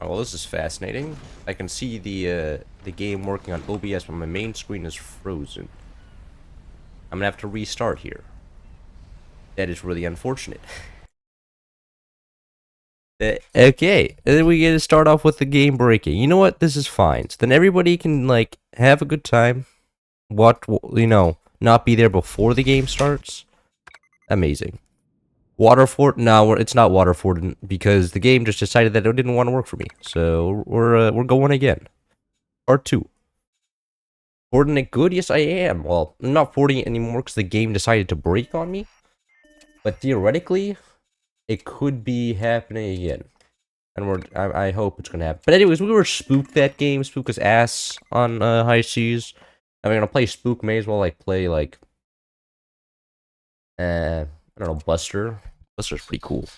Oh, well, this is fascinating. I can see the game working on OBS, but my main screen is frozen. I'm gonna have to restart here. That is really unfortunate. Okay, and then we get to start off with the game breaking. You know what? This is fine. So then everybody can like have a good time. Not be there before the game starts. Amazing. Waterford? No, it's not Waterford because the game just decided that it didn't want to work for me. So we're going again. Part 2. Porting it good? Yes, I am. Well, I'm not porting it anymore because the game decided to break on me. But theoretically, it could be happening again. And I hope it's gonna happen. But anyways, we were Spook that game. Spook is ass on High Seas. And we're gonna play Spook. May as well like play like I don't know, Buster. Buster's pretty cool.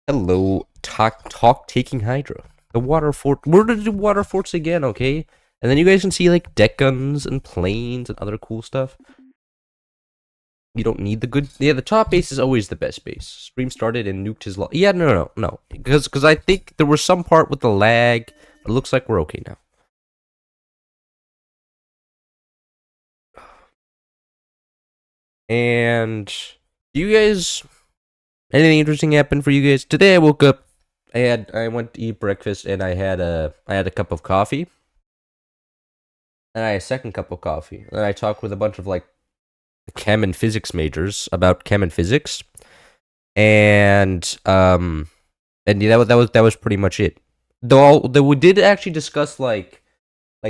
Hello, talk taking Hydra. The water fort. We're gonna do water forts again, okay? And then you guys can see like deck guns and planes and other cool stuff. You don't need the good. Yeah, the top base is always the best base. Stream started and nuked his. Yeah, no. Because I think there was some part with the lag. But it looks like we're okay now. And do you guys anything interesting happen for you guys today? I woke up. I went to eat breakfast and I had a cup of coffee. And I had a second cup of coffee. And I talked with a bunch of like chem and physics majors about chem and physics. And yeah, that was pretty much it. Though we did actually discuss like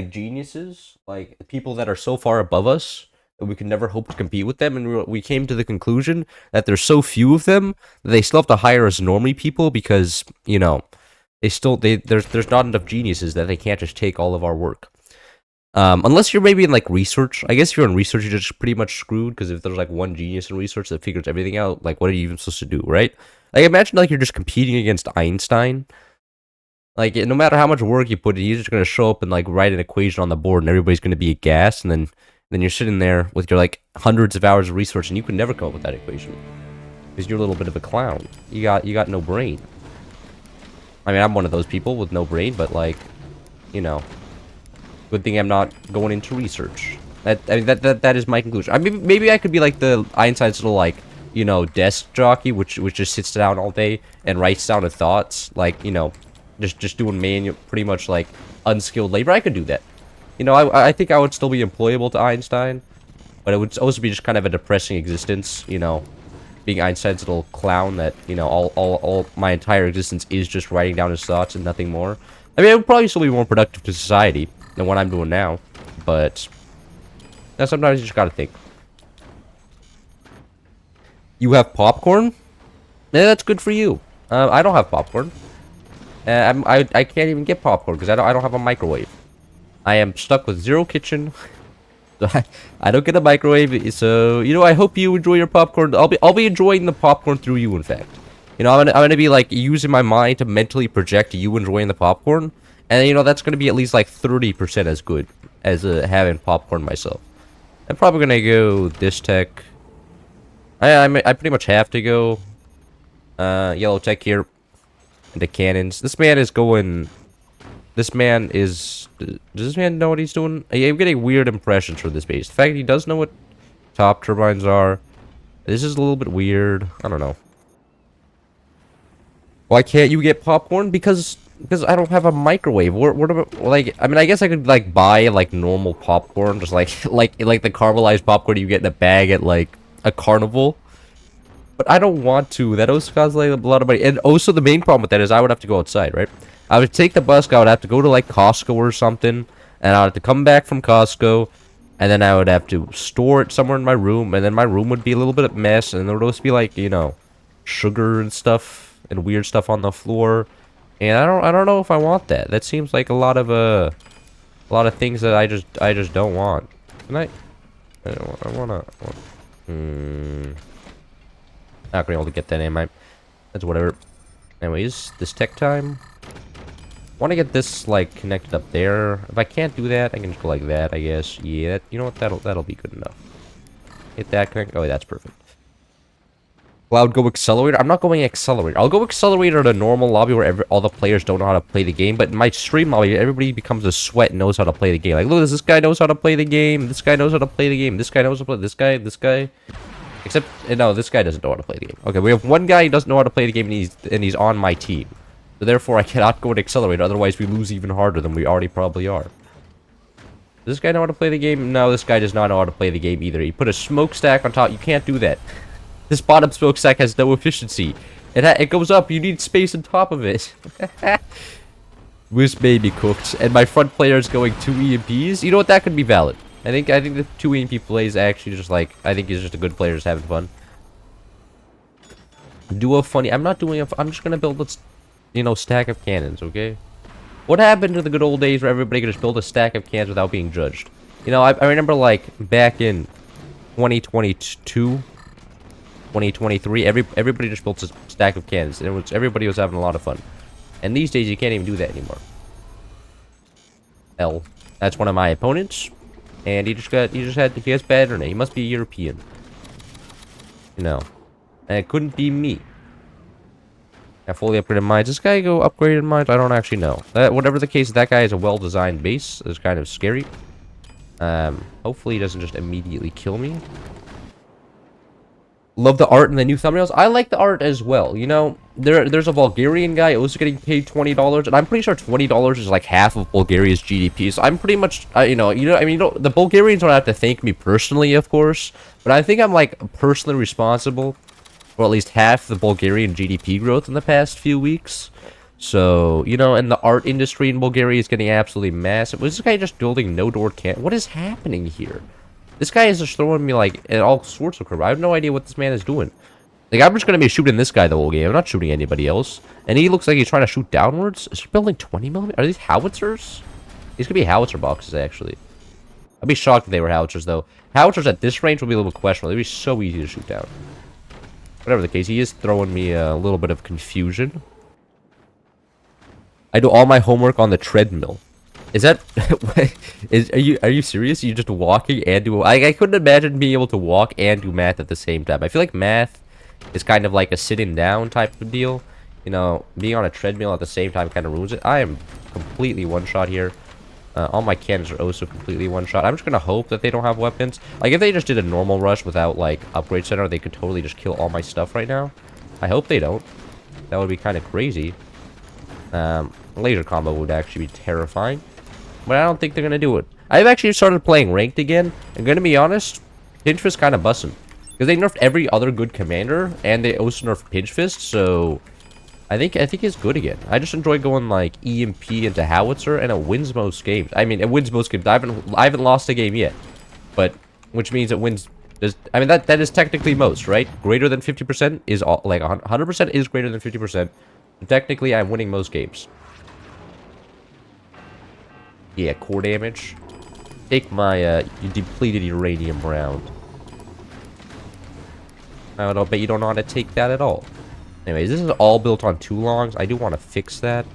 geniuses, like people that are so far above us that we can never hope to compete with them, and we came to the conclusion that there's so few of them that they still have to hire us normie people because there's not enough geniuses that they can't just take all of our work. Unless you're maybe in like research. I guess if you're in research, you're just pretty much screwed because if there's like one genius in research that figures everything out, like what are you even supposed to do, right? Like imagine like you're just competing against Einstein. Like no matter how much work you put in, he's just gonna show up and like write an equation on the board, and everybody's gonna be aghast, and then you're sitting there with your like hundreds of hours of research, and you could never come up with that equation because you're a little bit of a clown. You got no brain. I mean, I'm one of those people with no brain, but like, you know. Good thing I'm not going into research. That is my conclusion. I mean, maybe I could be like the Einstein's little like desk jockey, which just sits down all day and writes down the thoughts, like just doing manual, pretty much like unskilled labor. I could do that. I think I would still be employable to Einstein, but it would also be just kind of a depressing existence. Being Einstein's little clown that all my entire existence is just writing down his thoughts and nothing more. I mean, it would probably still be more productive to society than what I'm doing now, but sometimes you just gotta think. You have popcorn? Yeah, that's good for you. I don't have popcorn. I can't even get popcorn because I don't have a microwave. I am stuck with zero kitchen. So I don't get a microwave. So I hope you enjoy your popcorn. I'll be enjoying the popcorn through you. In fact, I'm gonna be like using my mind to mentally project you enjoying the popcorn. And, that's going to be at least, like, 30% as good as having popcorn myself. I'm probably going to go this tech. I pretty much have to go yellow tech here. The cannons. This man is going... This man is... Does this man know what he's doing? I'm getting weird impressions from this base. The fact he does know what top turbines are. This is a little bit weird. I don't know. Why can't you get popcorn? Because I don't have a microwave. Like, I mean, I guess I could like buy like normal popcorn, just like like the caramelized popcorn you get in a bag at like a carnival. But I don't want to. That also costs like a lot of money. And also the main problem with that is I would have to go outside, right? I would take the bus. I would have to go to like Costco or something, and I would have to come back from Costco, and then I would have to store it somewhere in my room, and then my room would be a little bit of mess, and there would also be like sugar and stuff and weird stuff on the floor. And I don't know if I want that. That seems like a lot of things that I just don't want. Can I wanna not gonna be able to get that in. That's whatever. Anyways, this tech time. Want to get this like connected up there. If I can't do that, I can just go like that, I guess. Yeah, you know what? That'll be good enough. Hit that connect. Oh, that's perfect. Cloud go Accelerator? I'm not going Accelerator. I'll go Accelerator in a normal lobby where all the players don't know how to play the game. But in my stream lobby, everybody becomes a sweat and knows how to play the game. Like, look, this guy knows how to play the game. This guy knows how to play the game. This guy knows how to play. This guy. Except, no, this guy doesn't know how to play the game. Okay, we have one guy who doesn't know how to play the game, and he's on my team. So therefore, I cannot go and Accelerator. Otherwise, we lose even harder than we already probably are. Does this guy know how to play the game? No, this guy does not know how to play the game either. He put a smokestack on top. You can't do that. This bottom smokestack has no efficiency. It goes up. You need space on top of it. This baby cooked. And my front player is going 2 EMPs. You know what? That could be valid. I think the 2 EMP play is actually just like... I think he's just a good player just having fun. Duo funny. I'm not doing a... I'm just going to build a, you know, stack of cannons, okay? What happened to the good old days where everybody could just build a stack of cannons without being judged? You know, I remember, like, back in 2022... 2023, everybody just built a stack of cannons, and everybody was having a lot of fun. And these days, you can't even do that anymore. L. That's one of my opponents, and he has bad internet. He must be European. You know, and it couldn't be me. I fully upgraded mines. Does this guy go upgraded mines? I don't actually know. Whatever the case, that guy has a well-designed base. It's kind of scary. Hopefully, he doesn't just immediately kill me. Love the art and the new thumbnails. I like the art as well. You know, there's a Bulgarian guy also getting paid $20, and I'm pretty sure $20 is like half of Bulgaria's GDP. So I'm pretty much, I mean, the Bulgarians don't have to thank me personally, of course, but I think I'm like personally responsible for at least half the Bulgarian GDP growth in the past few weeks. So, you know, and the art industry in Bulgaria is getting absolutely massive. Was this guy just building no-door can? What is happening here? This guy is just throwing me, like, at all sorts of crap. I have no idea what this man is doing. Like, I'm just going to be shooting this guy the whole game. I'm not shooting anybody else. And he looks like he's trying to shoot downwards. Is he building 20mm? Are these howitzers? These could be howitzer boxes, actually. I'd be shocked if they were howitzers, though. Howitzers at this range would be a little questionable. They'd be so easy to shoot down. Whatever the case, he is throwing me a little bit of confusion. I do all my homework on the treadmill. Is that... are you serious? You just walking and do... I couldn't imagine being able to walk and do math at the same time. I feel like math is kind of like a sitting down type of deal. You know, being on a treadmill at the same time kind of ruins it. I am completely one-shot here. All my cannons are also completely one-shot. I'm just going to hope that they don't have weapons. Like, if they just did a normal rush without, like, upgrade center, they could totally just kill all my stuff right now. I hope they don't. That would be kind of crazy. Laser combo would actually be terrifying. But I don't think they're going to do it. I've actually started playing ranked again. I'm going to be honest, Pinch Fist kind of bussin'. Because they nerfed every other good commander, and they also nerfed Pinch Fist, so... I think it's good again. I just enjoy going, like, EMP into Howitzer, and it wins most games. I mean, it wins most games. I haven't lost a game yet. But, which means it wins... I mean, that is technically most, right? Greater than 50% is, all, like, 100% is greater than 50%. And technically, I'm winning most games. Yeah, core damage. Take my, depleted uranium round. I don't bet you don't know how to take that at all. Anyways, this is all built on 2 longs. I do want to fix that.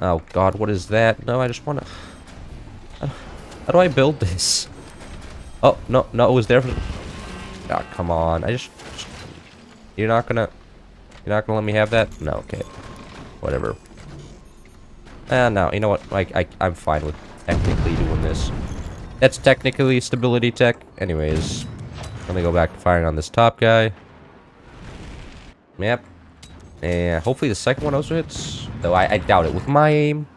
Oh, God, what is that? No, I just want to... How do I build this? Oh, no, it was there for... Ah, come on. You're not gonna let me have that? No, okay. Whatever. No, you know what? I'm fine with technically doing this. That's technically stability tech. Anyways, let me go back to firing on this top guy. Yep. And hopefully the second one also hits. Though I doubt it. With my aim,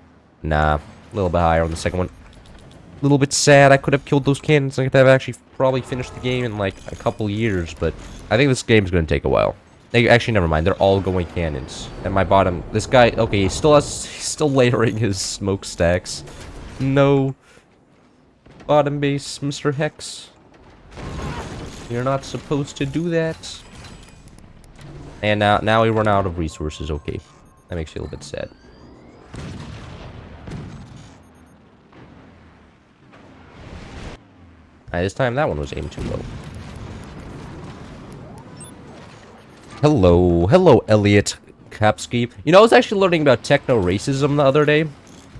nah. A little bit higher on the second one. A little bit sad. I could have killed those cannons. I could have actually probably finished the game in like a couple years. But I think this game's going to take a while. Actually, never mind. They're all going cannons. And my bottom... This guy... Okay, he's still layering his smokestacks. No. Bottom base, Mr. Hex. You're not supposed to do that. And now we run out of resources. Okay. That makes you a little bit sad. Alright, this time that one was aimed too low. Hello, Elliot Kapski. You know, I was actually learning about techno-racism the other day,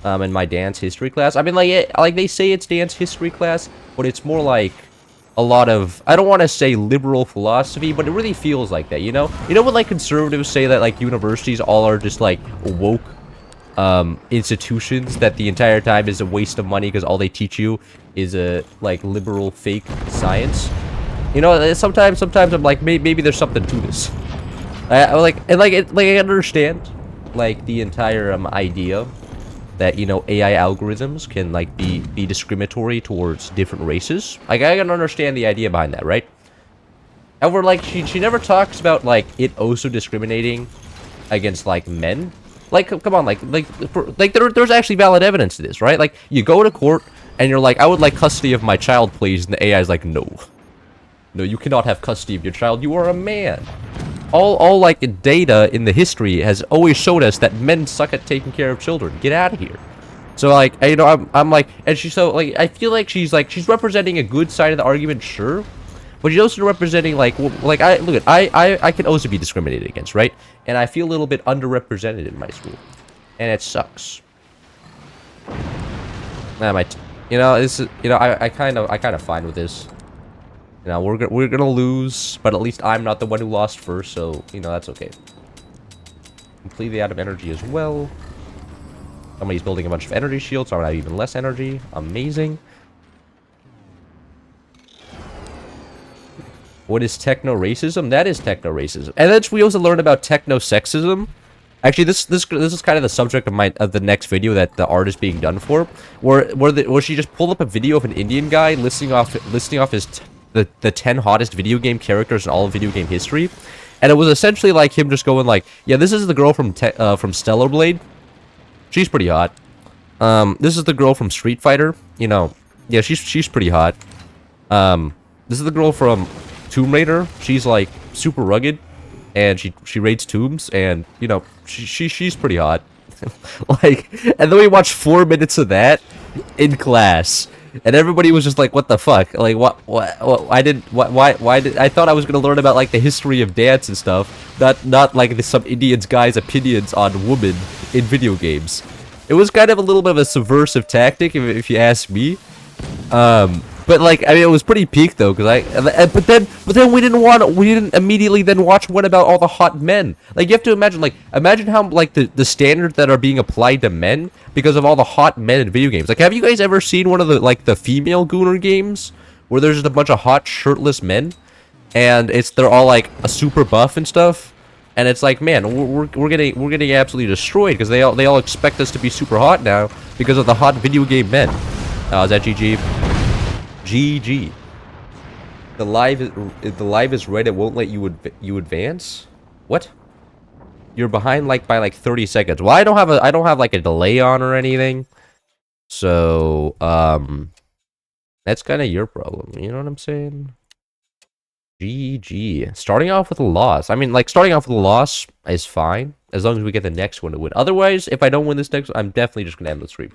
in my dance history class. I mean, like they say it's dance history class, but it's more like a lot of, I don't want to say liberal philosophy, but it really feels like that, you know? You know when like conservatives say that like universities all are just like woke institutions that the entire time is a waste of money because all they teach you is a like liberal fake science. You know, sometimes I'm like maybe there's something to this. I understand like the entire idea that, you know, AI algorithms can like be discriminatory towards different races. Like I can understand the idea behind that, right? However, like she never talks about like it also discriminating against like men. Like come on, there's actually valid evidence to this, right? Like you go to court and you're like, I would like custody of my child, please, and the AI is like, no, you cannot have custody of your child. You are a man. All like data in the history has always showed us that men suck at taking care of children. Get out of here. So like, you know, I'm like, and she's so like, I feel like she's representing a good side of the argument, sure, but she's also representing like I can also be discriminated against, right? And I feel a little bit underrepresented in my school, and it sucks. You know, this is, you know, I kind of fine with this. You know, we're gonna lose, but at least I'm not the one who lost first, so, you know, that's okay. Completely out of energy as well. Somebody's building a bunch of energy shields, so I'm gonna have even less energy. Amazing. What is techno-racism? That is techno-racism. And then we also learned about techno-sexism. Actually, this is kind of the subject of the next video that the art is being done for, where she just pulled up a video of an Indian guy listing off his the 10 hottest video game characters in all of video game history, and it was essentially like him just going like, yeah, this is the girl from Stellar Blade. She's pretty hot. This is the girl from Street Fighter. You know, yeah, she's pretty hot. This is the girl from Tomb Raider. She's like super rugged, and she raids tombs, and you know, she's pretty hot. Like, and then we watched 4 minutes of that in class. And everybody was just like, what the fuck? Like, what I didn't, why did, I thought I was gonna learn about, like, the history of dance and stuff, not like some Indian's guy's opinions on women in video games. It was kind of a little bit of a subversive tactic, if you ask me. But, like, I mean, it was pretty peak, though, because but then we didn't immediately then watch what about all the hot men? Like, you have to imagine how, like, the standards that are being applied to men because of all the hot men in video games. Like, have you guys ever seen one of the, like, the female Gooner games where there's just a bunch of hot, shirtless men? And they're all, like, a super buff and stuff? And it's like, man, we're getting absolutely destroyed because they all expect us to be super hot now because of the hot video game men. Is that GG? GG. The live is red. It won't let you advance. What? You're behind like by like 30 seconds. Well, I don't have like a delay on or anything. So that's kind of your problem. You know what I'm saying? GG. Starting off with a loss. I mean, like starting off with a loss is fine as long as we get the next one to win. Otherwise, if I don't win this next one, I'm definitely just gonna end the stream.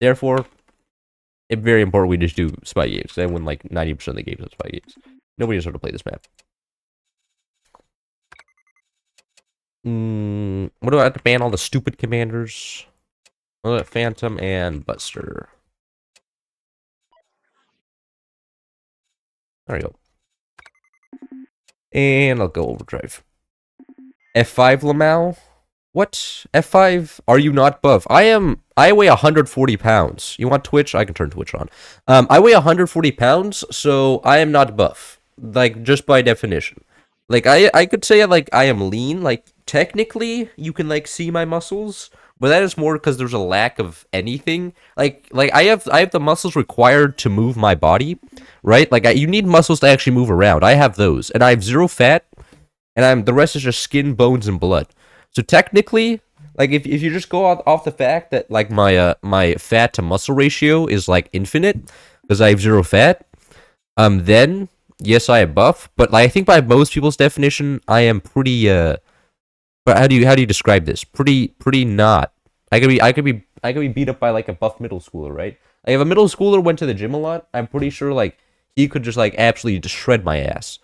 Therefore, it's very important we just do spy games. They win like 90% of the games on spy games. Nobody knows how to play this map. What do I have to ban all the stupid commanders? Phantom and Buster. There we go. And I'll go overdrive. F5 Lamau? What? F5? Are you not buff? I weigh 140 pounds. You want Twitch? I can turn Twitch on. I weigh 140 pounds, so I am not buff. Like, just by definition. Like, I could say, like, I am lean. Like, technically, you can, like, see my muscles. But that is more because there's a lack of anything. Like I have the muscles required to move my body, right? Like, you need muscles to actually move around. I have those. And I have 0 fat. And the rest is just skin, bones, and blood. So technically, like if you just go off the fact that like my fat to muscle ratio is like infinite because I have 0 fat, then yes, I am buff. But like, I think by most people's definition, I am pretty. But how do you describe this? Pretty not. I could be beat up by like a buff middle schooler, right? Like if a middle schooler went to the gym a lot, I'm pretty sure like he could just like absolutely just shred my ass.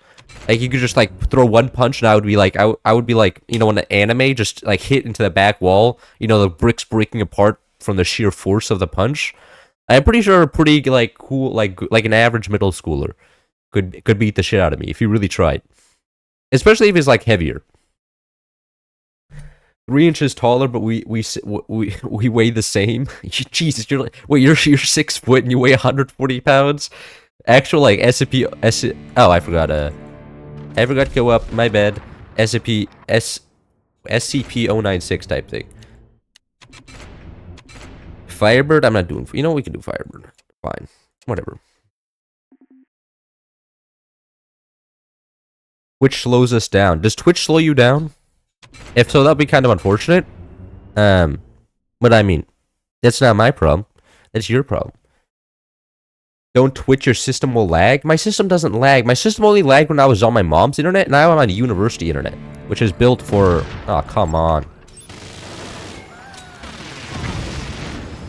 Like, you could just, like, throw one punch, and I would be like, I would be like, you know, in an anime, just, like, hit into the back wall, you know, the bricks breaking apart from the sheer force of the punch. I'm pretty sure pretty, like, cool, like an average middle schooler could beat the shit out of me if he really tried. Especially if he's like heavier. 3 inches taller, but we weigh the same. Jesus, you're like, wait, you're 6 foot and you weigh 140 pounds. Actual like SCP. Oh, I forgot. I forgot to go up. My bad. SCP-096 type thing. Firebird. I'm not doing. You know we can do Firebird. Fine. Whatever. Twitch slows us down. Does Twitch slow you down? If so, that'd be kind of unfortunate. But I mean, that's not my problem. That's your problem. Don't Twitch, your system will lag? My system doesn't lag. My system only lagged when I was on my mom's internet. Now I'm on university internet, which is built for... Oh, come on.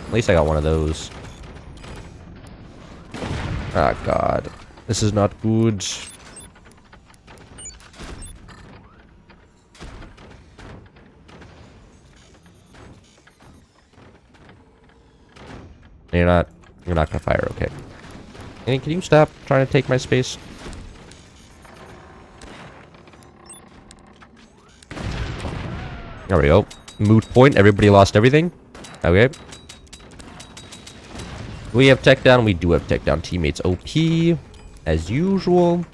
At least I got one of those. Oh, God. This is not good. You're not gonna fire, okay. And can you stop trying to take my space? There we go. Moot point, everybody lost everything. Okay. We have tech down, we do have tech down. Teammates OP, as usual.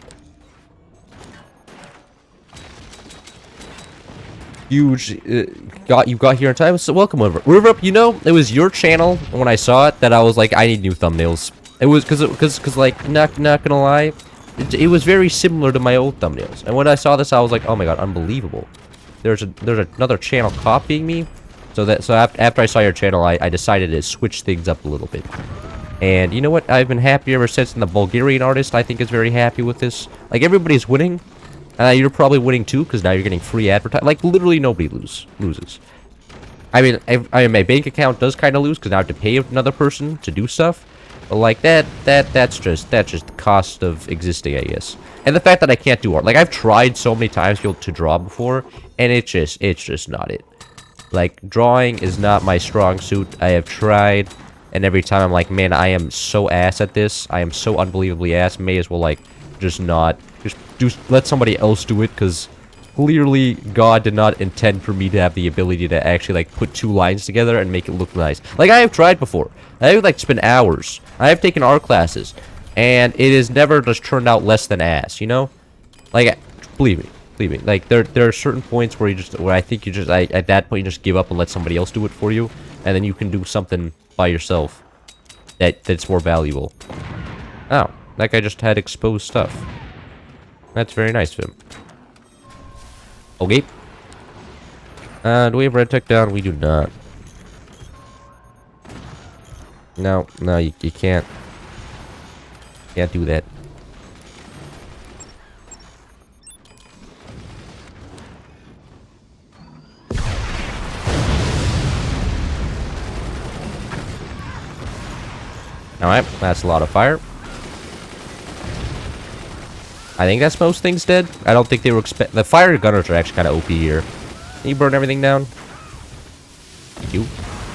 Huge, you got here in time, so welcome over. River Up, you know, it was your channel when I saw it that I was like, I need new thumbnails. It was because like, not gonna lie, it was very similar to my old thumbnails. And when I saw this, I was like, oh my god, unbelievable. There's another channel copying me. So after I saw your channel, I decided to switch things up a little bit. And you know what? I've been happy ever since, and the Bulgarian artist, I think, is very happy with this. Like, everybody's winning. You're probably winning too, because now you're getting free advertising. Like, literally nobody loses. I mean, my bank account does kind of lose, because now I have to pay another person to do stuff. But, like, that's just the cost of existing, I guess. And the fact that I can't do art. Like, I've tried so many times to draw before, and it's just not it. Like, drawing is not my strong suit. I have tried, and every time I'm like, man, I am so ass at this. I am so unbelievably ass. May as well, like, just let somebody else do it, because clearly God did not intend for me to have the ability to actually, like, put 2 lines together and make it look nice. Like, I have tried before. I have, like, spent hours. I have taken art classes, and it has never just turned out less than ass, you know? Like, believe me. Like, there are certain points where I think you just, at that point, you just give up and let somebody else do it for you, and then you can do something by yourself that's more valuable. Oh, that guy just had exposed stuff. That's very nice of him. Okay. Do we have red tech down? We do not. No, you can't. Can't do that. Alright, that's a lot of fire. I think that's most things dead. I don't think they were the fire gunners are actually kind of OP here. Can you burn everything down? Thank you.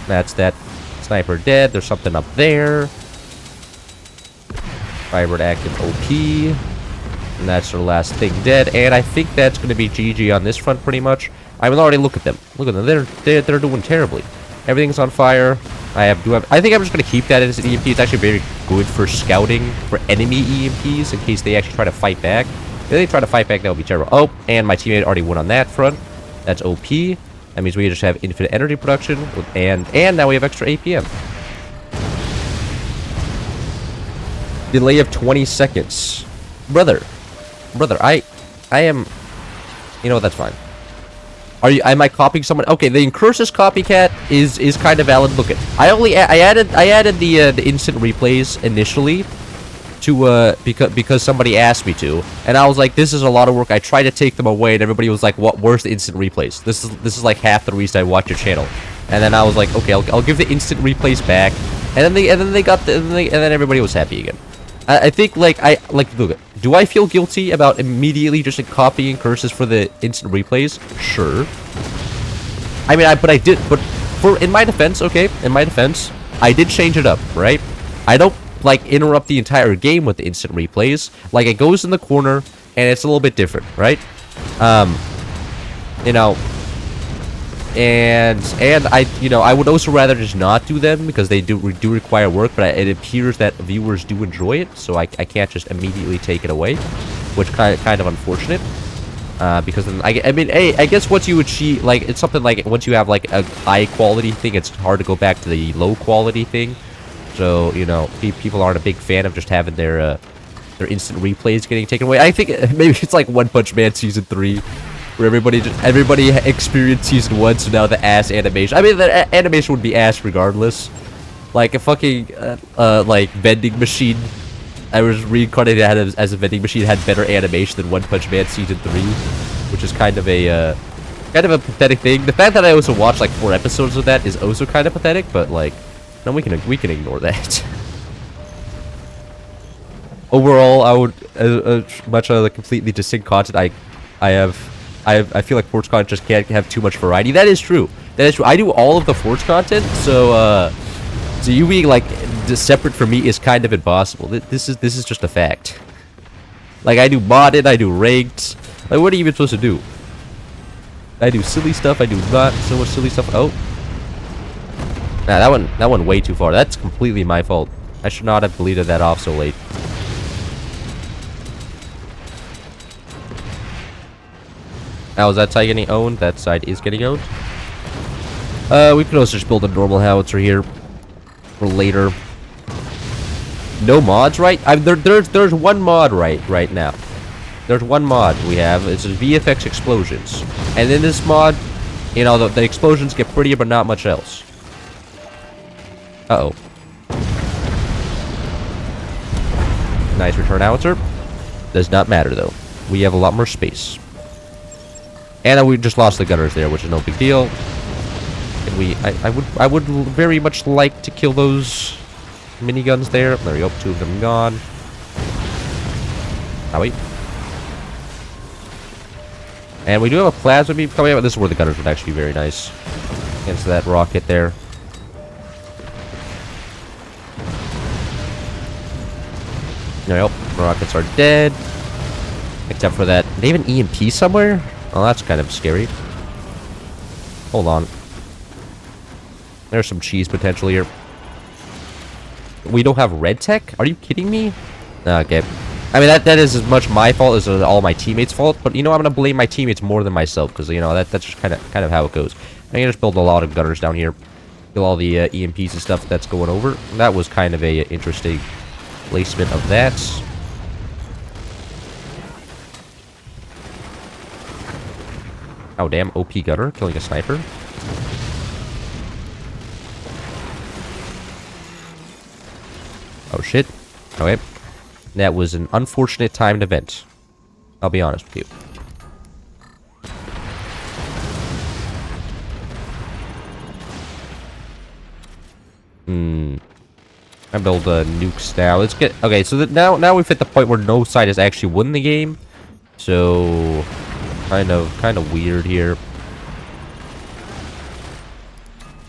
That's that sniper dead. There's something up there. Firebird active OP. And that's our last thing dead. And I think that's going to be GG on this front pretty much. I mean, already look at them. Look at them. They're doing terribly. Everything's on fire. I think I'm just going to keep that as an EMP. It's actually very good for scouting for enemy EMPs in case they actually try to fight back. If they try to fight back, that would be terrible. Oh, and my teammate already won on that front. That's OP. That means we just have infinite energy production. And now we have extra APM. Delay of 20 seconds. Brother, I am... You know what, that's fine. Am I copying someone? Okay, the Incursus copycat is kind of valid. Look at I added the instant replays initially to because somebody asked me to, and I was like, this is a lot of work. I tried to take them away, and everybody was like, what? Where's the instant replays? This is like half the reason I watch your channel. And then I was like, okay, I'll give the instant replays back, and then everybody was happy again. I think look, do I feel guilty about immediately just copying curses for the instant replays? Sure. I mean, in my defense, okay, I did change it up, right? I don't like interrupt the entire game with the instant replays. Like, it goes in the corner, and it's a little bit different, right? You know, and I would also rather just not do them because they do require work, but it appears that viewers do enjoy it, so I can't just immediately take it away, which kind of unfortunate. Because then I mean, I guess once you achieve, like, it's something like once you have like a high quality thing, it's hard to go back to the low quality thing. So, you know, people aren't a big fan of just having their instant replays getting taken away. I think maybe it's like One Punch Man Season 3, where everybody experienced Season 1, so now the ass animation. I mean, the animation would be ass regardless. Like a fucking like vending machine. I was reincarnated as a vending machine, had better animation than One Punch Man Season 3, which is kind of a pathetic thing. The fact that I also watched like 4 episodes of that is also kind of pathetic, but like, no, we can ignore that. Overall, I would much of the completely distinct content I feel like Forge content just can't have too much variety. That is true. That is true. I do all of the Forge content, so you being like separate from me is kind of impossible. This is just a fact. Like, I do modded, I do ranked. Like, what are you even supposed to do? I do silly stuff, I do not so much silly stuff. Oh. Nah, that one way too far. That's completely my fault. I should not have deleted that off so late. Now, is that side getting owned? That side is getting owned. We could also just build a normal howitzer here for later. No mods, right? There's one mod right now. There's one mod we have. It's VFX explosions, and in this mod, you know, the explosions get prettier, but not much else. Uh oh. Nice return howitzer. Does not matter though. We have a lot more space, and we just lost the gunners there, which is no big deal. And I would very much like to kill those miniguns there. There we go, 2 of them gone. Ah, wait. And we do have a plasma beam coming out. This is where the gunners would actually be very nice against that rocket there. There we go. Rockets are dead. Except for that. They have an EMP somewhere? Oh, that's kind of scary. Hold on. There's some cheese potential here. We don't have red tech? Are you kidding me? Okay. I mean, that is as much my fault as all my teammates' fault, but you know, I'm gonna blame my teammates more than myself, because you know, that's just kind of how it goes. I can just build a lot of gunners down here. Kill all the EMPs and stuff that's going over. That was kind of a interesting placement of that. Oh damn, OP gunner killing a sniper. Oh shit. Okay. That was an unfortunate timed event. I'll be honest with you. I build nukes now. Let's get... Okay, so now we've hit the point where no side has actually won the game. So... Kind of weird here.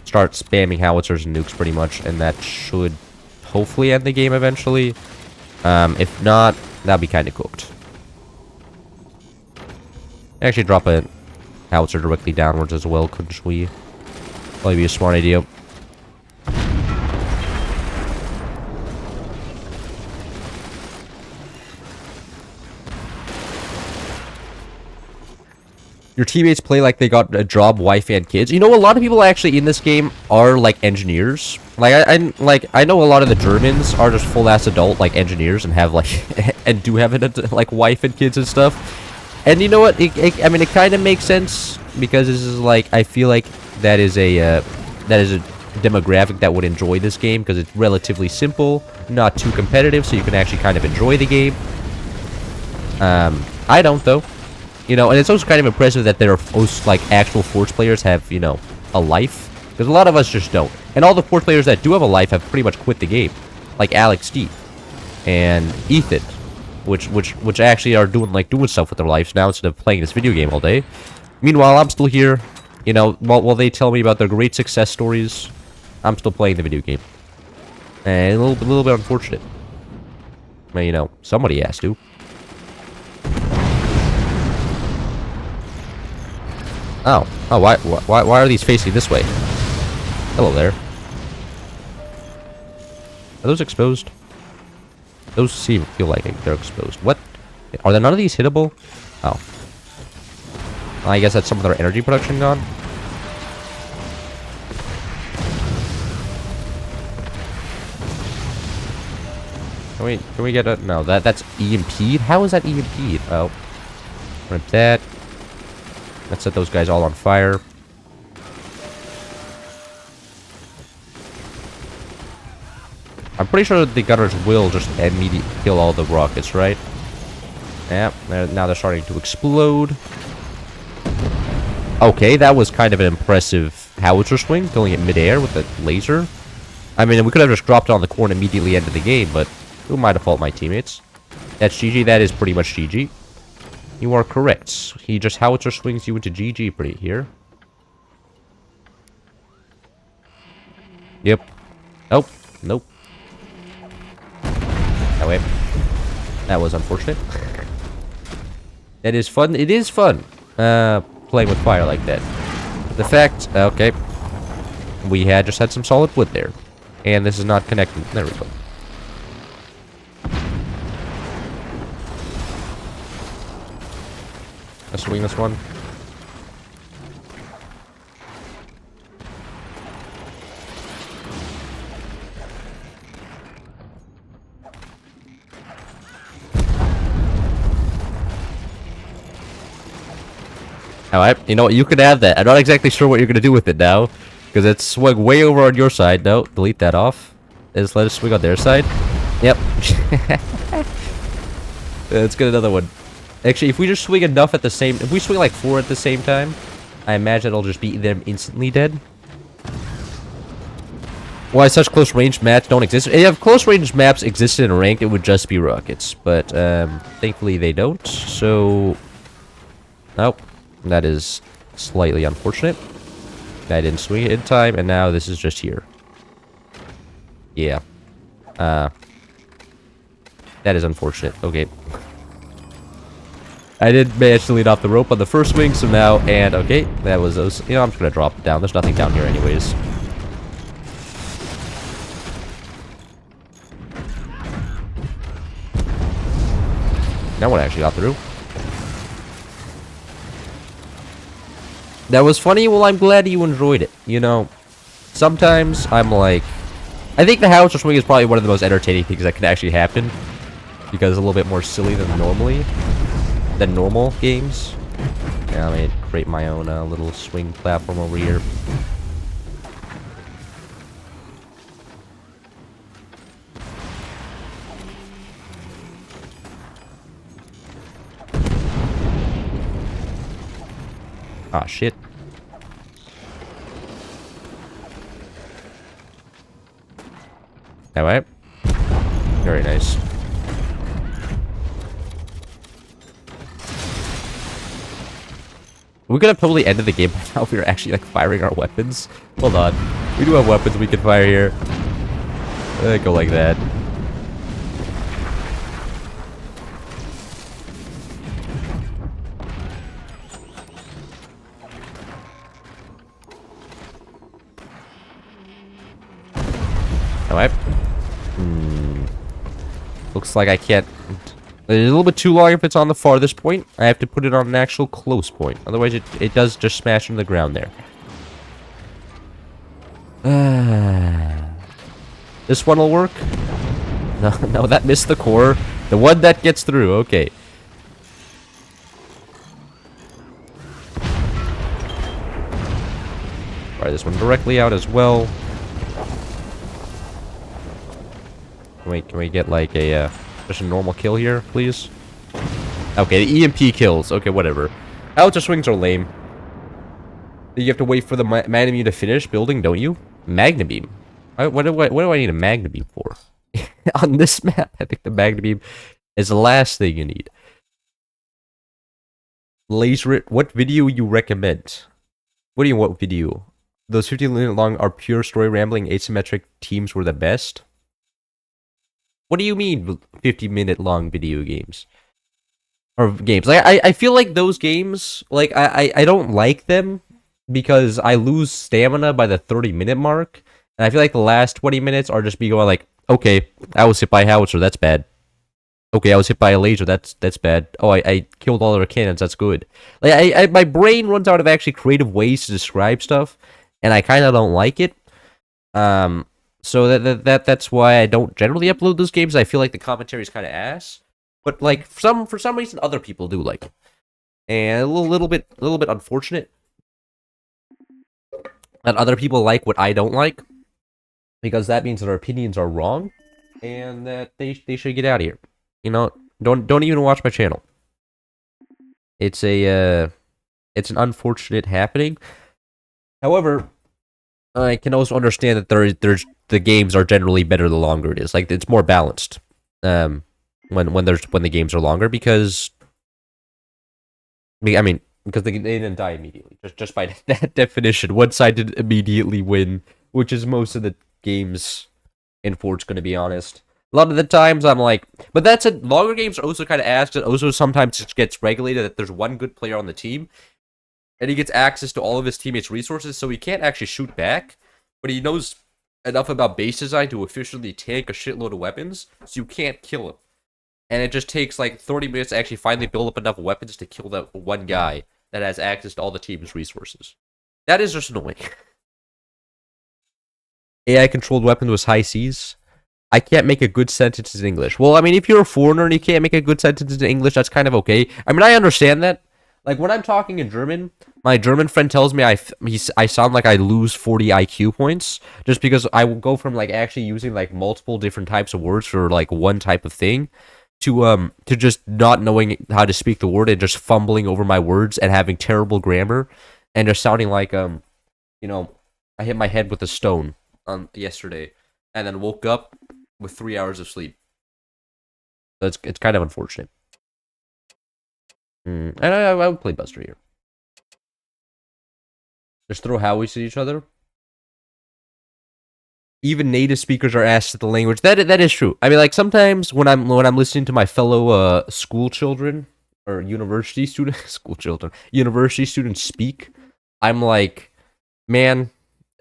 Start spamming howitzers and nukes pretty much, and that should hopefully end the game eventually. If not, that'll be kind of cooked. Actually, drop a howitzer directly downwards as well, couldn't we? Probably be a smart idea. Your teammates play like they got a job, wife, and kids. You know, a lot of people actually in this game are like engineers. Like I know a lot of the Germans are just full ass adult like engineers and have like and do have like wife and kids and stuff. And you know what? I mean, it kind of makes sense because this is like I feel like that is a demographic that would enjoy this game because it's relatively simple, not too competitive, so you can actually kind of enjoy the game. I don't though. You know, and it's also kind of impressive that there are most, like, actual Forge players have, you know, a life. Because a lot of us just don't. And all the Forge players that do have a life have pretty much quit the game. Like Alex D. And Ethan. Which actually are doing stuff with their lives now instead of playing this video game all day. Meanwhile, I'm still here. You know, while they tell me about their great success stories, I'm still playing the video game. And a little bit unfortunate. Well, you know, somebody has to. Oh, why are these facing this way? Hello there. Are those exposed? Those feel like they're exposed. What? Are there none of these hittable? Oh. I guess that's some of their energy production gone. Can we get a... No, that's EMP'd? How is that EMP'd? Oh. Rip that. Let's set those guys all on fire. I'm pretty sure the gunners will just immediately kill all the rockets, right? Yeah, now they're starting to explode. Okay, that was kind of an impressive howitzer swing, killing it midair with a laser. I mean, we could have just dropped it on the core and immediately ended the game, but who am I to fault my teammates? That's GG, that is pretty much GG. You are correct. He just howitzer swings you into GG pretty here. Yep. Nope. Nope. Oh, wait. That was unfortunate. That is fun. It is fun. Playing with fire like that. The fact... Okay. We just had some solid wood there. And this is not connected. There we go. Let's swing this one. Alright, you know what? You can have that. I'm not exactly sure what you're going to do with it now. Because it's swung way over on your side. No, delete that off. Just let it swing on their side. Yep. Let's get another one. Actually, if we just swing enough at the same... If we swing like 4 at the same time, I imagine it'll just beat them instantly dead. Why such close range maps don't exist? If close range maps existed in ranked, it would just be rockets. But, thankfully they don't. So... Nope. That is slightly unfortunate. I didn't swing it in time, and now this is just here. Yeah. That is unfortunate. Okay. I did manage to lead off the rope on the first swing, so now, and okay, that was those. You know, I'm just gonna drop it down. There's nothing down here anyways. That one actually got through. That was funny. Well, I'm glad you enjoyed it. You know, sometimes I'm like... I think the howitzer swing is probably one of the most entertaining things that can actually happen. Because it's a little bit more silly than normal games. Yeah, let me create my own little swing platform over here. Ah, shit. Alright. Very nice. We could have totally ended the game by now if we were actually, like, firing our weapons. Hold on. We do have weapons we can fire here. Go like that. Alright. Looks like I can't... It's a little bit too long if it's on the farthest point. I have to put it on an actual close point. Otherwise, it does just smash into the ground there. This one will work? No, no, that missed the core. The one that gets through, okay. Fire this one directly out as well. Can we get like a just a normal kill here, please? Okay, the EMP kills. Okay, whatever. Howitzer swings are lame. You have to wait for the Magnum Beam to finish building, don't you? Magnum Beam. What do I need a Magnum Beam for? On this map, I think the Magnum Beam is the last thing you need. Laser it. What video you recommend? What do you want video? Those 15-minute long are pure story rambling asymmetric teams were the best. What do you mean 50-minute long video games? Or games. Like I feel like those games, like I don't like them because I lose stamina by the 30-minute mark. And I feel like the last 20 minutes are just me going like, okay, I was hit by a howitzer, that's bad. Okay, I was hit by a laser, that's bad. Oh, I killed all their cannons, that's good. Like my brain runs out of actually creative ways to describe stuff, and I kinda don't like it. So that's why I don't generally upload those games. I feel like the commentary is kinda ass. But like for some reason other people do like it. And a little bit unfortunate that other people like what I don't like, because that means that our opinions are wrong and that they should get out of here. You know, don't even watch my channel. It's an unfortunate happening. However, I can also understand that there's the games are generally better the longer it is. Like it's more balanced. When the games are longer, because I mean because they didn't die immediately. Just by that definition, one side didn't immediately win, which is most of the games in Fort's going to be honest. A lot of the times I'm like, but that's it. Longer games are also kind of asked. It also sometimes it gets regulated that there's one good player on the team, and he gets access to all of his teammates' resources, so he can't actually shoot back, but he knows enough about base design to efficiently tank a shitload of weapons, so you can't kill him. And it just takes like 30 minutes to actually finally build up enough weapons to kill that one guy that has access to all the team's resources. That is just annoying. AI-controlled weapon was high C's. I can't make a good sentence in English. Well, I mean, if you're a foreigner and you can't make a good sentence in English, that's kind of okay. I mean, I understand that. Like, when I'm talking in German, my German friend tells me I sound like I lose 40 IQ points, just because I will go from, like, actually using, like, multiple different types of words for, like, one type of thing, to just not knowing how to speak the word and just fumbling over my words and having terrible grammar and just sounding like you know, I hit my head with a stone on yesterday and then woke up with 3 hours of sleep. So it's kind of unfortunate. And I would play Buster here. Just throw Howies at each other. Even native speakers are asked at the language. That is true. I mean, like sometimes when I'm listening to my fellow school children or university students, university students speak, I'm like, man,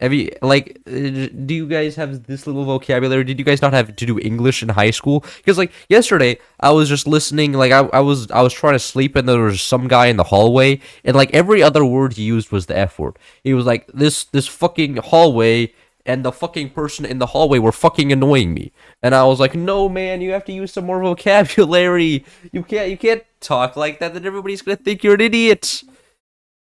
do you guys have this little vocabulary? Did you guys not have to do English in high school? Because like yesterday, I was just listening. Like I was trying to sleep, and there was some guy in the hallway, and like every other word he used was the F word. He was like, this fucking hallway. And the fucking person in the hallway were fucking annoying me. And I was like, no, man, you have to use some more vocabulary. You can't talk like that, then everybody's gonna think you're an idiot.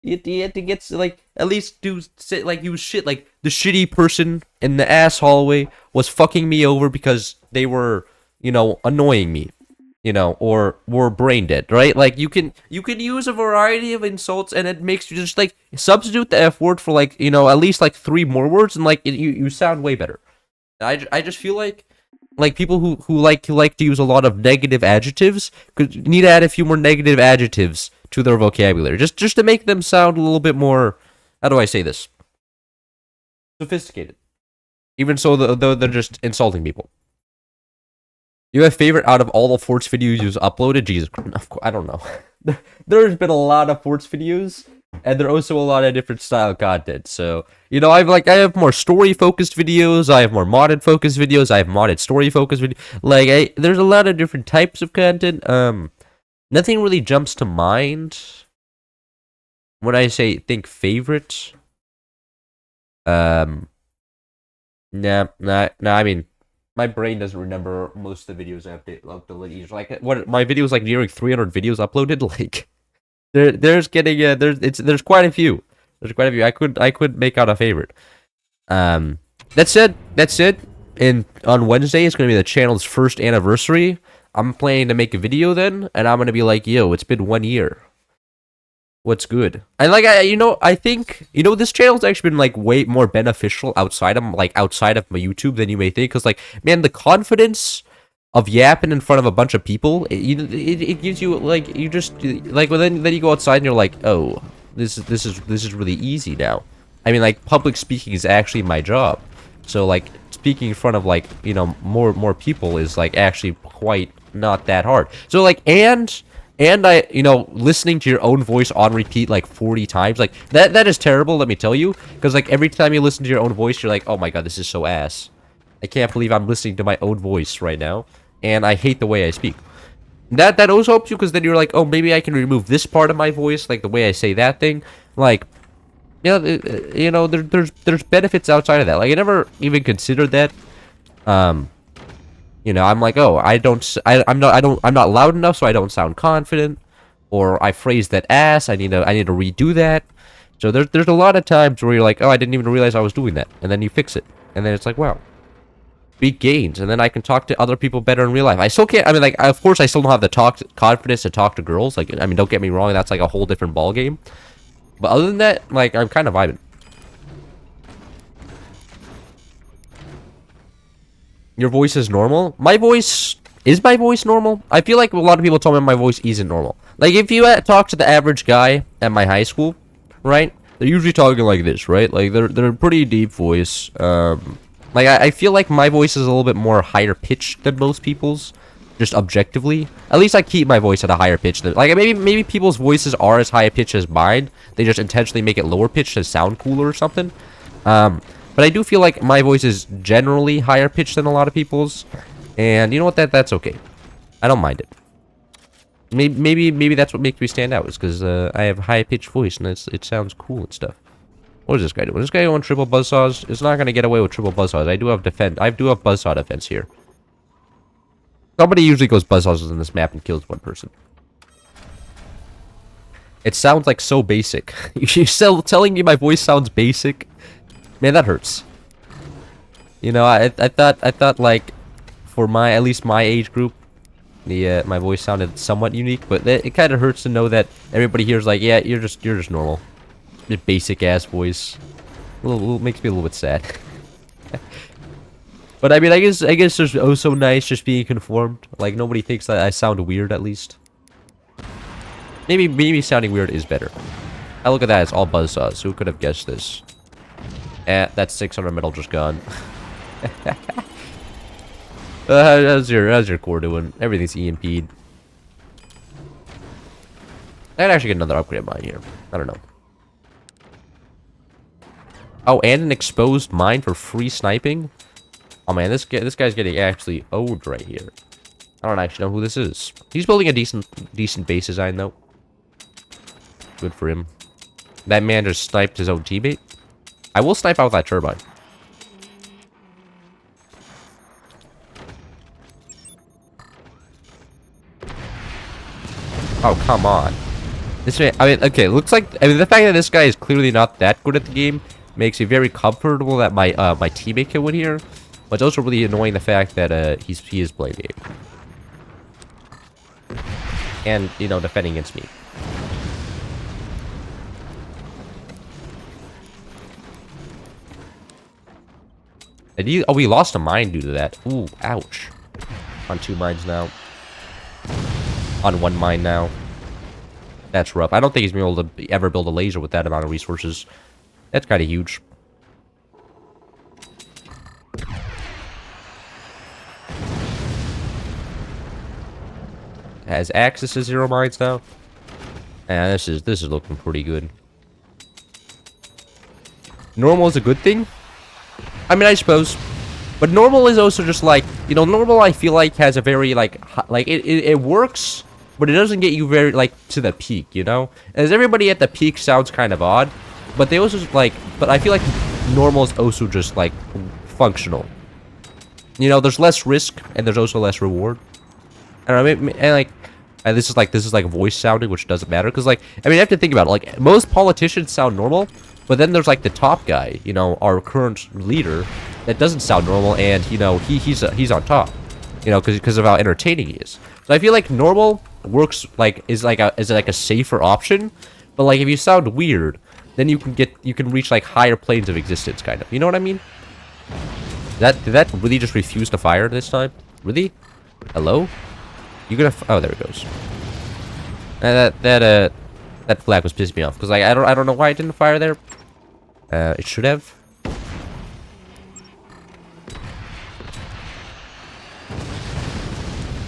You have to get, like, at least use shit. Like, the shitty person in the ass hallway was fucking me over because they were, you know, annoying me. You know, or were brain dead, right? Like, you can use a variety of insults, and it makes you just, like, substitute the F word for, like, you know, at least, like, 3 more words, and, like, you sound way better. I just feel like people who like to use a lot of negative adjectives could need to add a few more negative adjectives to their vocabulary, just to make them sound a little bit more, how do I say this? Sophisticated. Even so, though they're just insulting people. You have favorite out of all the Forts videos you've uploaded? Jesus, of course, I don't know. There's been a lot of Forts videos, and there are also a lot of different style content. So, you know, I have more story focused videos. I have more modded focused videos. I have modded story focused videos. Like, there's a lot of different types of content. Nothing really jumps to mind when I think favorite. Nah. I mean, my brain doesn't remember most of the videos I uploaded. Like, what my videos like nearing 300 videos uploaded. Like, there's quite a few. There's quite a few. I could make out a favorite. That's it. And on Wednesday, it's gonna be the channel's first anniversary. I'm planning to make a video then, and I'm gonna be like, yo, it's been 1 year. What's good? And like I think this channel's actually been like way more beneficial outside of my YouTube than you may think. Cause like, man, the confidence of yapping in front of a bunch of people, it gives you like, you just like, well, then you go outside and you're like, oh, this is really easy now. I mean, like, public speaking is actually my job. So like, speaking in front of like, you know, more people is like actually quite not that hard. So like, and I, you know, listening to your own voice on repeat like 40 times, like that is terrible, let me tell you, because like every time you listen to your own voice, you're like, oh my god, this is so ass. I can't believe I'm listening to my own voice right now, and I hate the way I speak. That also helps you, because then you're like, oh, maybe I can remove this part of my voice, like the way I say that thing, like, you know, there's benefits outside of that. Like I never even considered that. You know, I'm like, oh, I'm not loud enough, so I don't sound confident, or I phrased that ass. I need to redo that. So there's a lot of times where you're like, oh, I didn't even realize I was doing that, and then you fix it, and then it's like, wow, big gains, and then I can talk to other people better in real life. I still can't. I mean, like, of course, I still don't have the confidence to talk to girls. Like, I mean, don't get me wrong, that's like a whole different ball game. But other than that, like, I'm kind of vibing. Your voice is normal? Is my voice normal? I feel like a lot of people told me my voice isn't normal. Like, if you talk to the average guy at my high school, right? They're usually talking like this, right? Like, they're a pretty deep voice. Like, I feel like my voice is a little bit more higher pitched than most people's. Just objectively. At least I keep my voice at a higher pitch than... Like, maybe people's voices are as high pitched as mine. They just intentionally make it lower pitched to sound cooler or something. But I do feel like my voice is generally higher pitched than a lot of people's, and you know what? That's okay. I don't mind it. Maybe that's what makes me stand out, is because I have a high pitched voice and it sounds cool and stuff. What is this guy doing? This guy going triple buzzsaws? It's not gonna get away with triple buzzsaws. I do have buzzsaw defense here. Somebody usually goes buzzsaws in this map and kills one person. It sounds like so basic. You're still telling me my voice sounds basic? Man, that hurts. You know, I thought like for at least my age group, my voice sounded somewhat unique, but it kind of hurts to know that everybody here is like, yeah, you're just normal, just basic ass voice. Makes me a little bit sad. But I mean, I guess it's oh so nice just being conformed. Like nobody thinks that I sound weird, at least. Maybe sounding weird is better. Oh, look at that, it's all buzzsaws. Who could have guessed this? That's 600 metal just gone. How's your core doing? Everything's EMP'd. I could actually get another upgrade of mine here. I don't know. Oh, and an exposed mine for free sniping? Oh man, this guy's getting actually owed right here. I don't actually know who this is. He's building a decent base design though. Good for him. That man just sniped his own teammate. I will snipe out that turbine. Oh, come on. This man, I mean, okay, looks like, I mean, the fact that this guy is clearly not that good at the game makes me very comfortable that my my teammate can win here. But it's also really annoying the fact that he is playing the game. And, you know, defending against me. Oh, we lost a mine due to that. Ooh, ouch. On 2 mines now. On 1 mine now. That's rough. I don't think he's been able to ever build a laser with that amount of resources. That's kind of huge. Has access to 0 mines now. And this is looking pretty good. Normal is a good thing. I mean, I suppose, but normal is also just like, you know, normal I feel like has a very like it works, but it doesn't get you very like to the peak, you know. As everybody at the peak sounds kind of odd, but they also like, but I feel like normal is also just like functional. You know, there's less risk and there's also less reward. I don't know, and like, and this is like voice sounding, which doesn't matter because like, I mean, you have to think about it. Like most politicians sound normal. But then there's like the top guy, you know, our current leader, that doesn't sound normal, and you know he's on top, you know, because of how entertaining he is. So I feel like normal works is like a safer option, but like if you sound weird, then you can reach like higher planes of existence, kind of. You know what I mean? Did that really just refuse to fire this time? Really? Hello? You gonna? Oh, there it goes. That flag was pissing me off because like I don't know why it didn't fire there. It should have.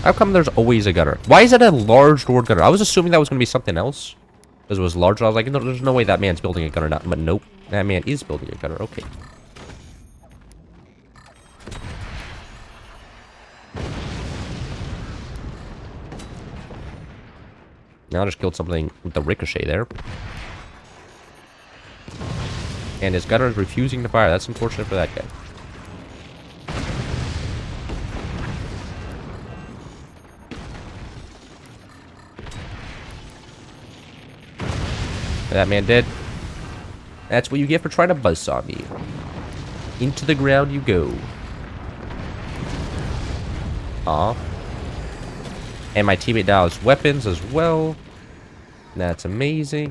How come there's always a gunner? Why is it a large door gunner? I was assuming that was going to be something else. Because it was large. I was like, no, there's no way that man's building a gunner. But nope. That man is building a gunner. Okay. Now I just killed something with the ricochet there. And his gunner is refusing to fire. That's unfortunate for that guy. That man dead. That's what you get for trying to buzzsaw me. Into the ground you go. Aw. And my teammate now has weapons as well. That's amazing.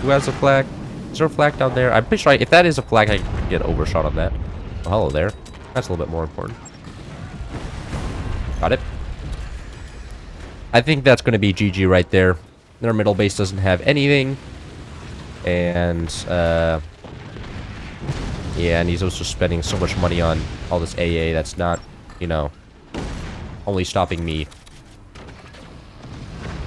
Who has a flag? Is there a flag down there? I'm pretty sure if that is a flag, I can get overshot on that. Oh, hello there. That's a little bit more important. Got it. I think that's going to be GG right there. Their middle base doesn't have anything. And, yeah, and he's also spending so much money on all this AA that's not, you know, only stopping me.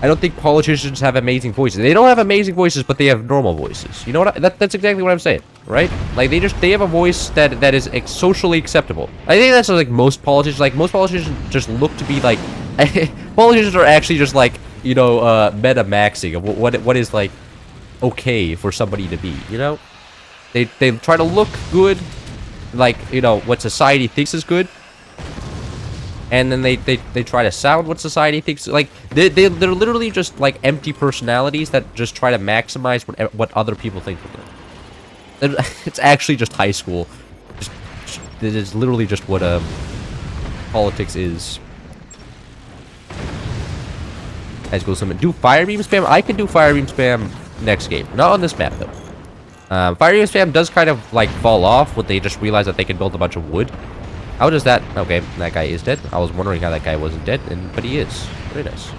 I don't think politicians have amazing voices. They don't have amazing voices, but they have normal voices. You know what? That's exactly what I'm saying, right? Like, they have a voice that is socially acceptable. I think that's like most politicians. Like, most politicians just look to be like... politicians are actually just like, you know, meta-maxing of what is, like, okay for somebody to be, you know? They try to look good, like, you know, what society thinks is good. And then they try to sound what society thinks. Like, they're literally just, like, empty personalities that just try to maximize what other people think of them. It's actually just high school. It is literally just what, politics is. High school summon. Do fire beam spam? I can do fire beam spam next game. Not on this map, though. Fire beam spam does kind of, like, fall off when they just realize that they can build a bunch of wood. How does that... Okay, that guy is dead. I was wondering how that guy wasn't dead, but he is. Very nice.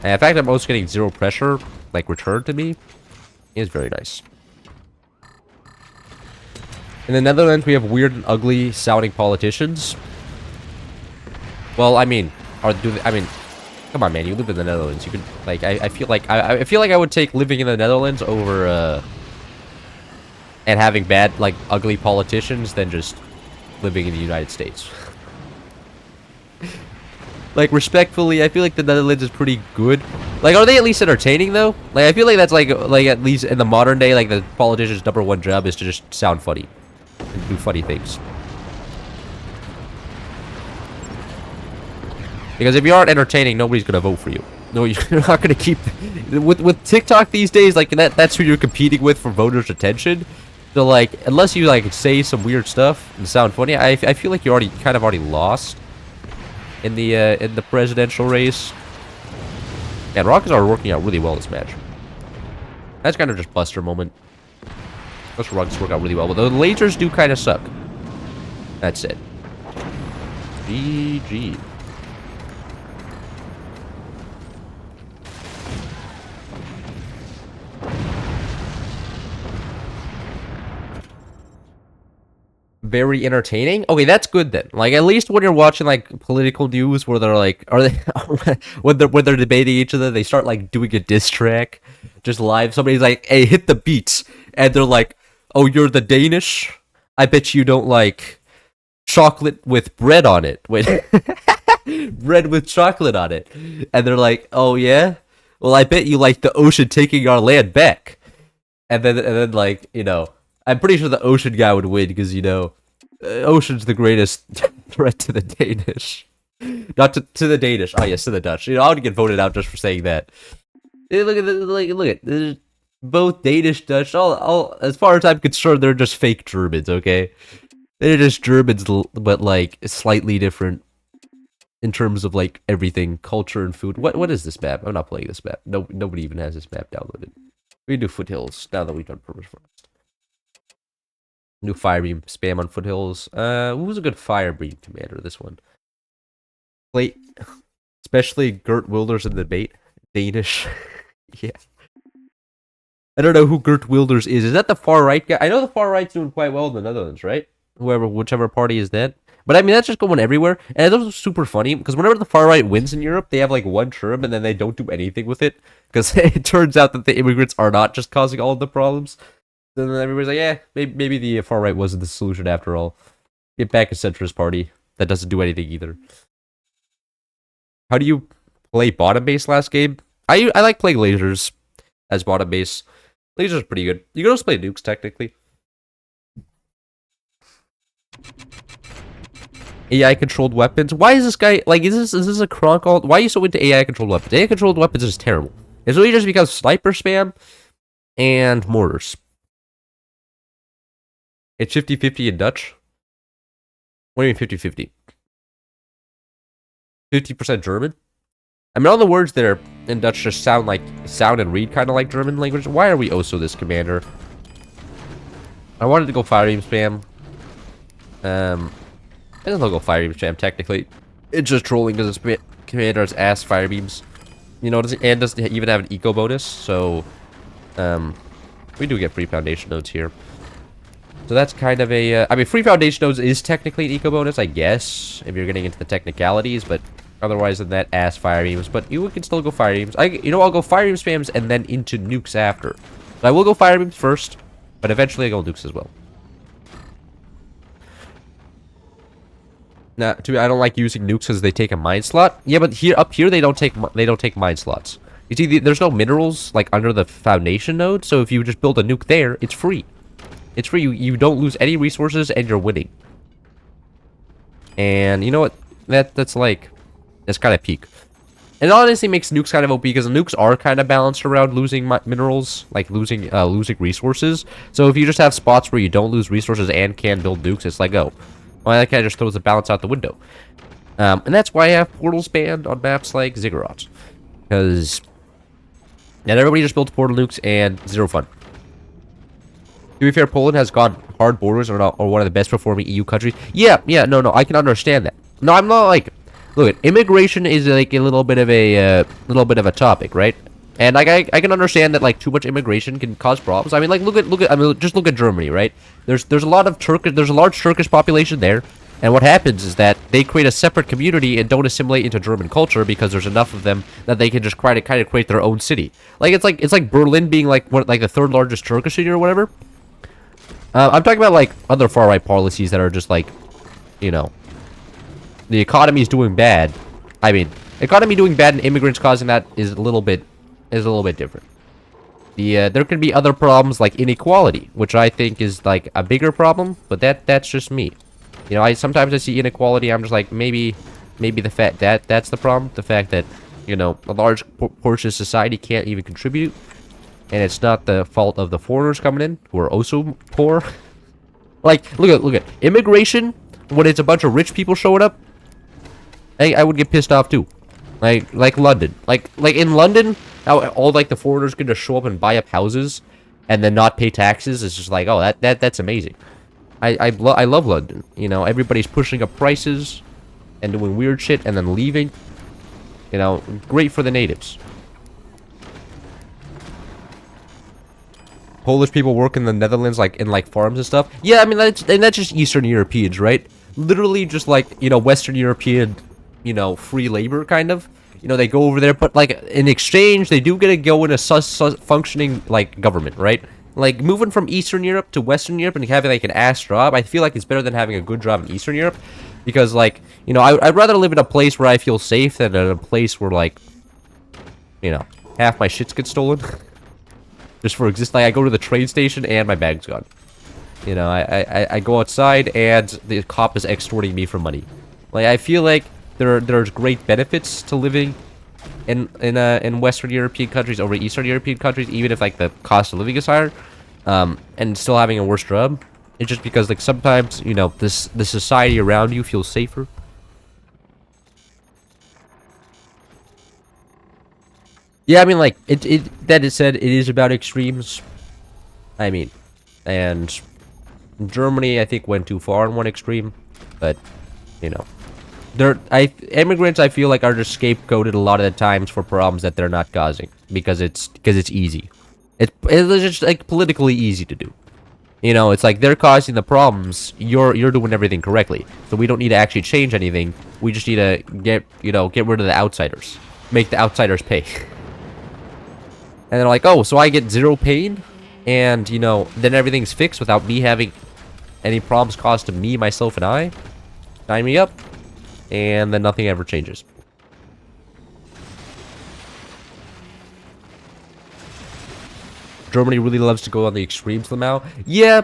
And the fact that I'm also getting zero pressure, like, returned to me, is very nice. In the Netherlands, we have weird and ugly sounding politicians. Well, I mean... Come on, man. You live in the Netherlands. You can... Like, I feel like... I feel like I would take living in the Netherlands over, and having bad, like, ugly politicians than just living in the United States. Like, respectfully, I feel like the Netherlands is pretty good. Like, are they at least entertaining, though? Like, I feel like that's, like at least in the modern day, like, the politician's #1 job is to just sound funny. And do funny things. Because if you aren't entertaining, nobody's gonna vote for you. No, you're not gonna keep... With TikTok these days, like, that's who you're competing with for voters' attention. So, like, unless you, like, say some weird stuff and sound funny, I feel like you kind of already lost in the presidential race. And Rockets are working out really well this match. That's kind of just Buster moment. Those Rockets work out really well, but the lasers do kind of suck. That's it. GG. Very entertaining. Okay, that's good then. Like, at least when you're watching like political news where they're like, are they when they're debating each other, they start like doing a diss track, just live. Somebody's like, "Hey, hit the beats," and they're like, "Oh, you're the Danish? I bet you don't like chocolate with bread on it. Wait, bread with chocolate on it." And they're like, "Oh yeah, well I bet you like the ocean taking our land back." And then like, you know, I'm pretty sure the ocean guy would win because, you know, ocean's the greatest threat to the Danish. Not to the Danish. Oh, yes, to the Dutch. You know, I would get voted out just for saying that. Look at both Danish, Dutch. All as far as I'm concerned, they're just fake Germans. Okay, they're just Germans, but like slightly different in terms of like everything, culture and food. What is this map? I'm not playing this map. No, nobody even has this map downloaded. We can do Foothills now that we've done Permafrost. New fire beam spam on Foothills. Who's a good fire beam commander? This one. Let's Especially Gert Wilders in the debate. Danish. Yeah. I don't know who Gert Wilders is. Is that the far right guy? I know the far right's doing quite well in the Netherlands, right? Whichever party is that. But I mean, that's just going everywhere. And it's super funny because whenever the far right wins in Europe, they have like one term and then they don't do anything with it. Because it turns out that the immigrants are not just causing all of the problems. Then everybody's like, yeah, maybe the far right wasn't the solution after all. Get back a centrist party that doesn't do anything either. How do you play bottom base last game? I like playing lasers as bottom base. Lasers pretty good. You can also play nukes technically. AI controlled weapons. Why is this guy like? Is this a Kronk alt? Why are you so into AI controlled weapons? AI controlled weapons is terrible. It's really just because sniper spam and mortars. It's 50-50 in Dutch. What do you mean 50-50? 50% German? I mean, all the words that are in Dutch just sound and read kind of like German language. Why are we also this commander? I wanted to go fire beam spam. I don't go fire beam spam technically. It's just trolling because this commander has ass fire beams. You know, doesn't even have an eco bonus. So, we do get free foundation nodes here. So that's kind of a, I mean, free foundation nodes is technically an eco bonus, I guess, if you're getting into the technicalities, but otherwise than that, ass fire beams. But you can still go fire beams. I'll go fire beam spams and then into nukes after. So I will go fire beams first, but eventually I go nukes as well. Now, to me, I don't like using nukes because they take a mine slot. Yeah, but up here they don't take mine slots. You see, there's no minerals like under the foundation node, so if you just build a nuke there, it's free. It's free. You don't lose any resources, and you're winning. And you know what? That's kind of peak. And it honestly makes nukes kind of OP because nukes are kind of balanced around losing minerals, like losing resources. So if you just have spots where you don't lose resources and can build nukes, it's like, oh, well, that kind of just throws the balance out the window. And that's why I have portals banned on maps like Ziggurat, because not everybody just builds portal nukes and zero fun. To be fair, Poland has gone hard borders or one of the best performing EU countries. Yeah, no, I can understand that. No, I'm not like, look, immigration is like a little bit of a topic, right? And like I can understand that like too much immigration can cause problems. I mean, like just look at Germany, right? There's a lot of there's a large Turkish population there, and what happens is that they create a separate community and don't assimilate into German culture because there's enough of them that they can just kind of create their own city. Like it's like Berlin being like the third largest Turkish city or whatever. I'm talking about like other far right policies that are just like, you know, the economy is doing bad. I mean, economy doing bad and immigrants causing that is a little bit different. There can be other problems like inequality, which I think is like a bigger problem, but that's just me. You know, sometimes I see inequality, I'm just like, maybe the fact that's the problem, the fact that, you know, a large portion of society can't even contribute. And it's not the fault of the foreigners coming in, who are also poor. Like, look at immigration. When it's a bunch of rich people showing up, I would get pissed off too. Like London. Like in London, how all like the foreigners can just show up and buy up houses, and then not pay taxes. It's just like, oh, that's amazing. I love London. You know, everybody's pushing up prices, and doing weird shit, and then leaving. You know, great for the natives. Polish people work in the Netherlands, like in farms and stuff. Yeah, I mean that's just Eastern Europeans, right? Literally just like, you know, Western European, you know, free labor kind of. You know, they go over there, but like in exchange, they do get to go in a functioning like government, right? Like moving from Eastern Europe to Western Europe and having like an ass job, I feel like it's better than having a good job in Eastern Europe, because like, you know, I'd rather live in a place where I feel safe than in a place where like, you know, half my shits get stolen. Just for like I go to the train station and my bag's gone. You know, I go outside and the cop is extorting me for money. Like I feel like there's great benefits to living in Western European countries over Eastern European countries, even if like the cost of living is higher, and still having a worse job. It's just because like sometimes, you know, the society around you feels safer. Yeah, I mean, like, that is said, it is about extremes. I mean, and Germany, I think, went too far in one extreme, but, you know. immigrants I feel like are just scapegoated a lot of the times for problems that they're not causing because it's easy. It's just like politically easy to do. You know, it's like they're causing the problems. You're doing everything correctly, so we don't need to actually change anything. We just need to get rid of the outsiders, make the outsiders pay. And they're like, oh, so I get 0 pain, and then everything's fixed without me having any problems caused to me, myself, and I. Sign me up, and then nothing ever changes. Germany really loves to go on the extremes now. Yeah,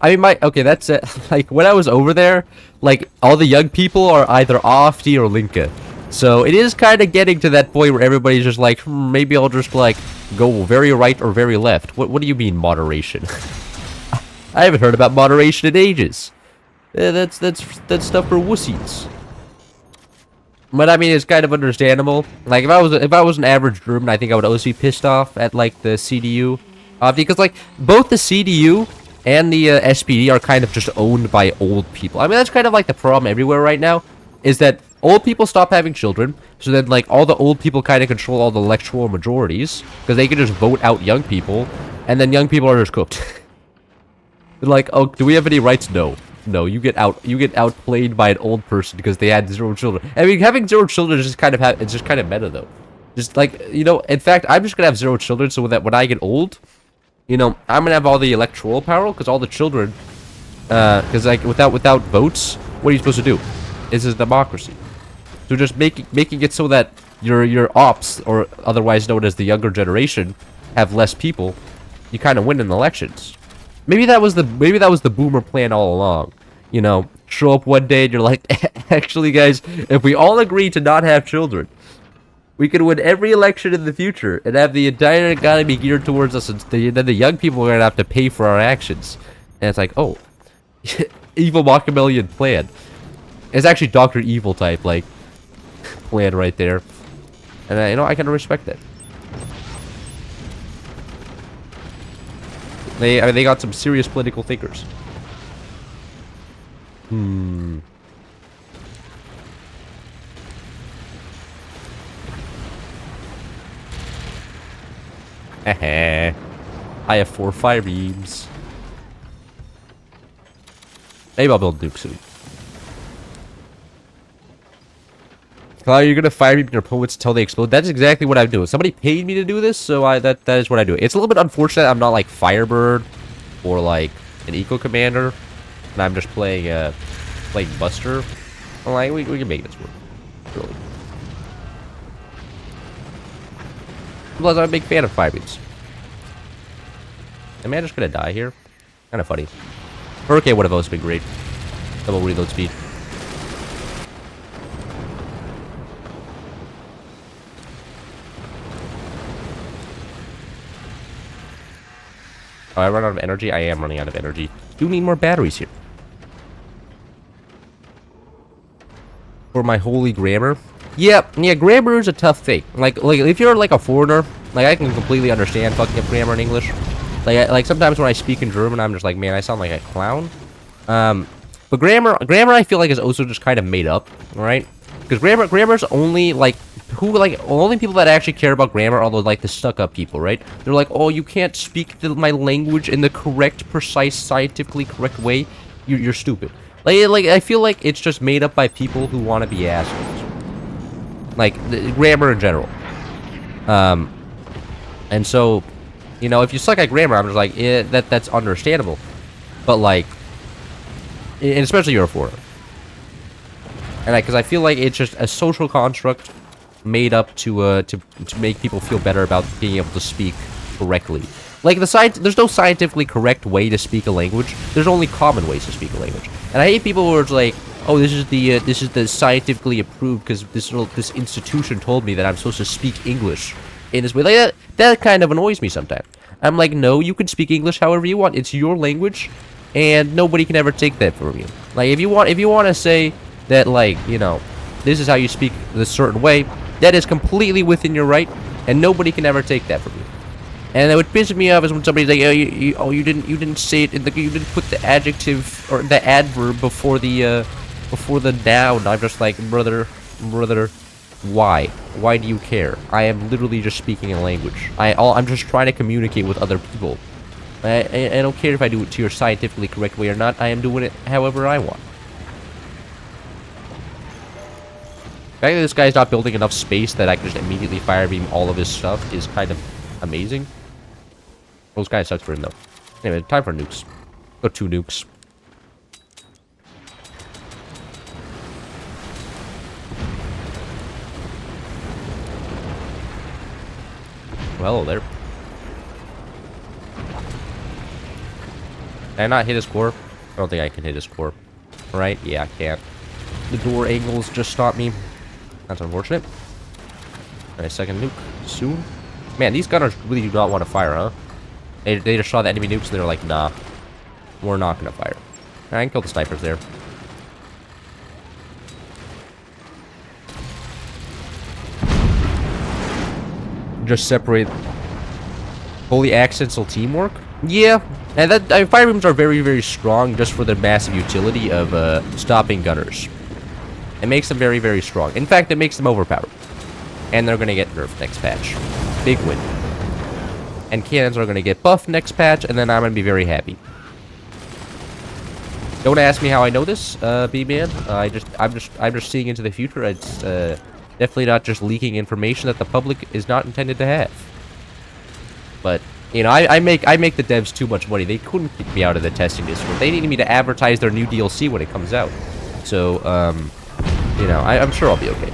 I mean, okay, that's it. Like, when I was over there, like, all the young people are either AfD or Linke. So, it is kind of getting to that point where everybody's just like, maybe I'll just, like, go very right or very left. What do you mean, moderation? I haven't heard about moderation in ages. That's stuff for wussies. But I mean, it's kind of understandable. Like, if I was an average German, I think I would always be pissed off at like the CDU, because like both the CDU and the SPD are kind of just owned by old people. I mean, that's kind of like the problem everywhere right now, is that old people stop having children, so then like all the old people kind of control all the electoral majorities because they can just vote out young people, and then young people are just cooked. Like, oh, do we have any rights? No, you get outplayed by an old person because they had 0 children. I mean, having 0 children is just kind of it's just kind of meta though. Just like, in fact, I'm just gonna have 0 children so that when I get old, I'm gonna have all the electoral power because all the children, because like without votes, what are you supposed to do? This is democracy. So just making it so that your ops, or otherwise known as the younger generation, have less people, you kind of win in elections. Maybe that was the boomer plan all along. Show up one day and you're like, actually, guys, if we all agree to not have children, we could win every election in the future and have the entire economy geared towards us, and then the young people are gonna have to pay for our actions. And it's like, oh, evil Machiavellian plan. It's actually Dr. Evil type like plan right there, and I kind of respect that. They got some serious political thinkers. I have 4 fire beams. Maybe I'll build Duke soon. You're gonna fire beam your opponents until they explode. That's exactly what I'm doing. Somebody paid me to do this, so that is what I do. It's a little bit unfortunate I'm not like Firebird or like an Eco Commander, and I'm just playing Buster. I'm like, we can make this work. Really. Plus, I'm a big fan of fire beams. Am I just gonna die here? Kind of funny. Hurricane would have also been great. Double reload speed. Oh, I run out of energy? I am running out of energy. Do need more batteries here. For my holy grammar. Yeah, grammar is a tough thing. Like if you're like a foreigner, like I can completely understand fucking up grammar in English. Like sometimes when I speak in German, I'm just like, man, I sound like a clown. But grammar I feel like is also just kind of made up, right? Because grammar's only like only people that actually care about grammar are the stuck-up people, right? They're like, oh, you can't speak my language in the correct, precise, scientifically correct way. You're stupid. Like I feel like it's just made up by people who want to be assholes. Like grammar in general. And so, if you suck at grammar, I'm just like, that's understandable. But like, and especially you're a foreigner. And because I feel like it's just a social construct made up to make people feel better about being able to speak correctly. Like there's no scientifically correct way to speak a language. There's only common ways to speak a language. And I hate people who are like, oh, this is the scientifically approved because this institution told me that I'm supposed to speak English in this way. Like that kind of annoys me sometimes. I'm like, no, you can speak English however you want. It's your language, and nobody can ever take that from you. Like if you want to say that, like, this is how you speak this certain way, that is completely within your right, and nobody can ever take that from you. And it would piss me off is when somebody's like, oh, you didn't say it you didn't put the adjective or the adverb before the before the down. I'm just like, brother, why? Why do you care? I am literally just speaking a language. I'm just trying to communicate with other people. I don't care if I do it to your scientifically correct way or not. I am doing it however I want. The fact that this guy's not building enough space that I can just immediately fire beam all of his stuff is kind of amazing. Those guys sucks for him though. Anyway, time for nukes. Go 2 nukes. Well, there. Can I not hit his core? I don't think I can hit his core. Right? Yeah, I can't. The door angles just stopped me. That's unfortunate. Alright, second nuke. Soon. Man, these gunners really do not want to fire, huh? They just saw the enemy nukes and they're like, nah. We're not going to fire. I can kill the snipers there. Just separate. Holy accidental teamwork? Yeah. And that fire beams are very, very strong just for the massive utility of stopping gunners. It makes them very, very strong. In fact, it makes them overpowered. And they're going to get nerfed next patch. Big win. And cannons are going to get buffed next patch, and then I'm going to be very happy. Don't ask me how I know this, B-Man. I'm just seeing into the future. It's definitely not just leaking information that the public is not intended to have. But you know, I make the devs too much money. They couldn't kick me out of the testing Discord. They needed me to advertise their new DLC when it comes out. So, you know, I'm sure I'll be okay.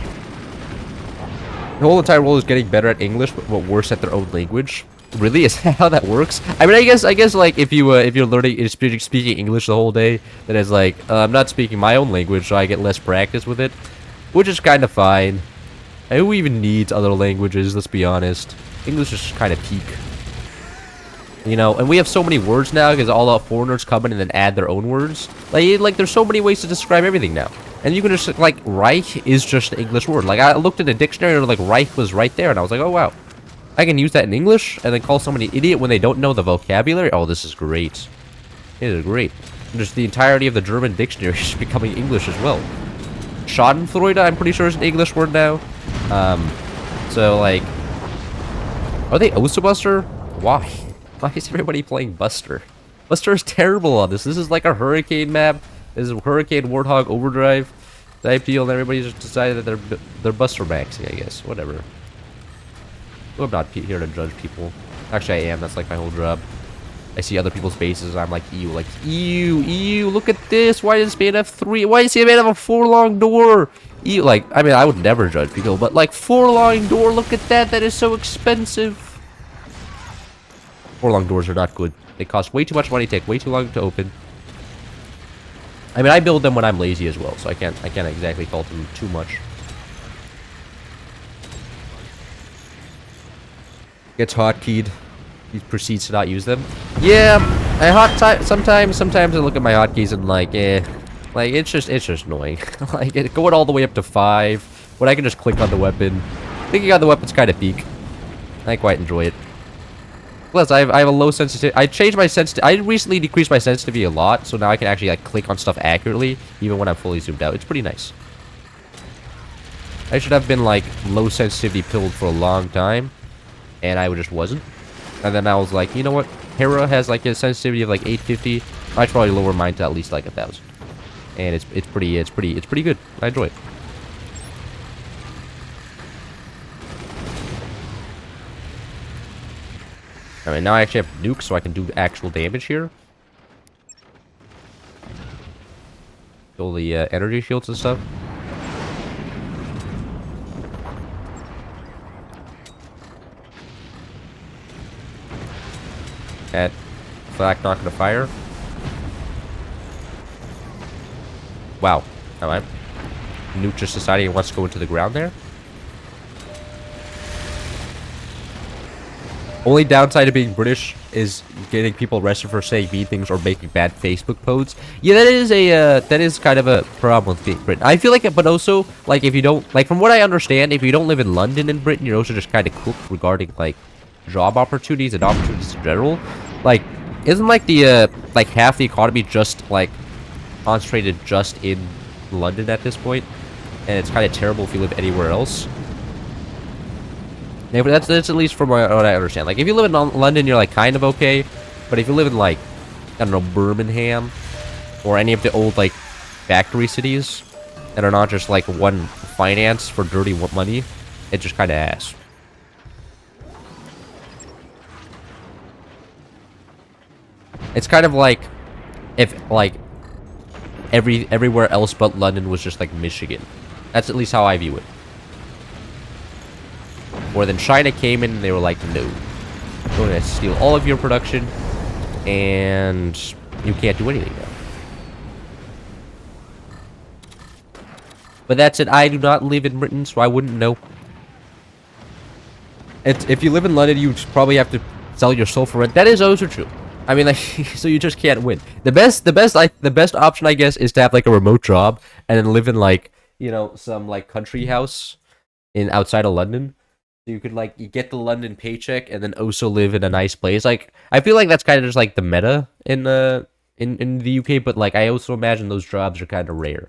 The whole entire world is getting better at English, but worse at their own language. Really? Is that how that works? I mean, I guess like if you're learning speaking English the whole day, then it's like I'm not speaking my own language, so I get less practice with it, which is kind of fine. And who even needs other languages? Let's be honest. English is kind of peak. You know, and we have so many words now because all the foreigners come in and then add their own words. Like there's so many ways to describe everything now. And you can just, like, Reich is just an English word. Like, I looked in a dictionary and, like, Reich was right there. And I was like, oh, wow. I can use that in English and then call somebody an idiot when they don't know the vocabulary. Oh, this is great. It is great. And just the entirety of the German dictionary is becoming English as well. Schadenfreude, I'm pretty sure, is an English word now. So, like... Are they Osterbuster? Why? Why is everybody playing Buster? Buster is terrible on this. This is like a hurricane map. This is Hurricane Warthog Overdrive type deal, and everybody just decided that they're Buster maxing, I guess. Whatever. Well, I'm not here to judge people. Actually, I am. That's like my whole job. I see other people's bases, and I'm like, ew, look at this. Why is this made of 3? Why is it made of a 4-long door? Ew, like, I mean, I would never judge people, but like 4-long door, look at that. That is so expensive. 4-long doors are not good. They cost way too much money, take way too long to open. I mean, I build them when I'm lazy as well, so I can't exactly fault them too much. Gets hotkeyed. He proceeds to not use them. Yeah, sometimes I look at my hotkeys and like, like it's just annoying. Like going all the way up to 5 when I can just click on the weapon. Clicking on the weapon's kind of peak. I quite enjoy it. Plus, I have a low sensitivity. I changed my sensitivity. I recently decreased my sensitivity a lot, so now I can actually like click on stuff accurately, even when I'm fully zoomed out. It's pretty nice. I should have been like low sensitivity pilled for a long time, and I just wasn't. And then I was like, you know what? Hera has like a sensitivity of like 850. I should probably lower mine to at least like 1,000. And it's pretty good. I enjoy it. Alright, now I actually have nukes, so I can do actual damage here. Kill the energy shields and stuff. At flak not gonna fire. Wow. Alright. Nuke just deciding he wants to go into the ground there. Only downside of being British is getting people arrested for saying mean things or making bad Facebook posts. Yeah, that is kind of a problem with being Britain. I feel like it, but also, like, if you don't, like, from what I understand, if you don't live in London in Britain, you're also just kind of cooked regarding, like, job opportunities and opportunities in general. Like, isn't, like, the, like, half the economy just, like, concentrated just in London at this point, and it's kind of terrible if you live anywhere else. Yeah, but that's at least from what I understand. Like, if you live in London, you're like kind of okay, but if you live in like, I don't know, Birmingham or any of the old like factory cities that are not just like one finance for dirty money, it's just kind of ass. It's kind of like if like everywhere else but London was just like Michigan. That's at least how I view it. Where then China came in and they were like, no, we're going to steal all of your production and you can't do anything now. But that's it. I do not live in Britain, so I wouldn't know. If you live in London, you probably have to sell your soul for rent. That is also true. I mean, like, so you just can't win. The best option, I guess, is to have like a remote job and then live in like, you know, some like country house in outside of London. So you could like you get the London paycheck and then also live in a nice place. Like, I feel like that's kind of just like the meta in the UK, but like I also imagine those jobs are kind of rare.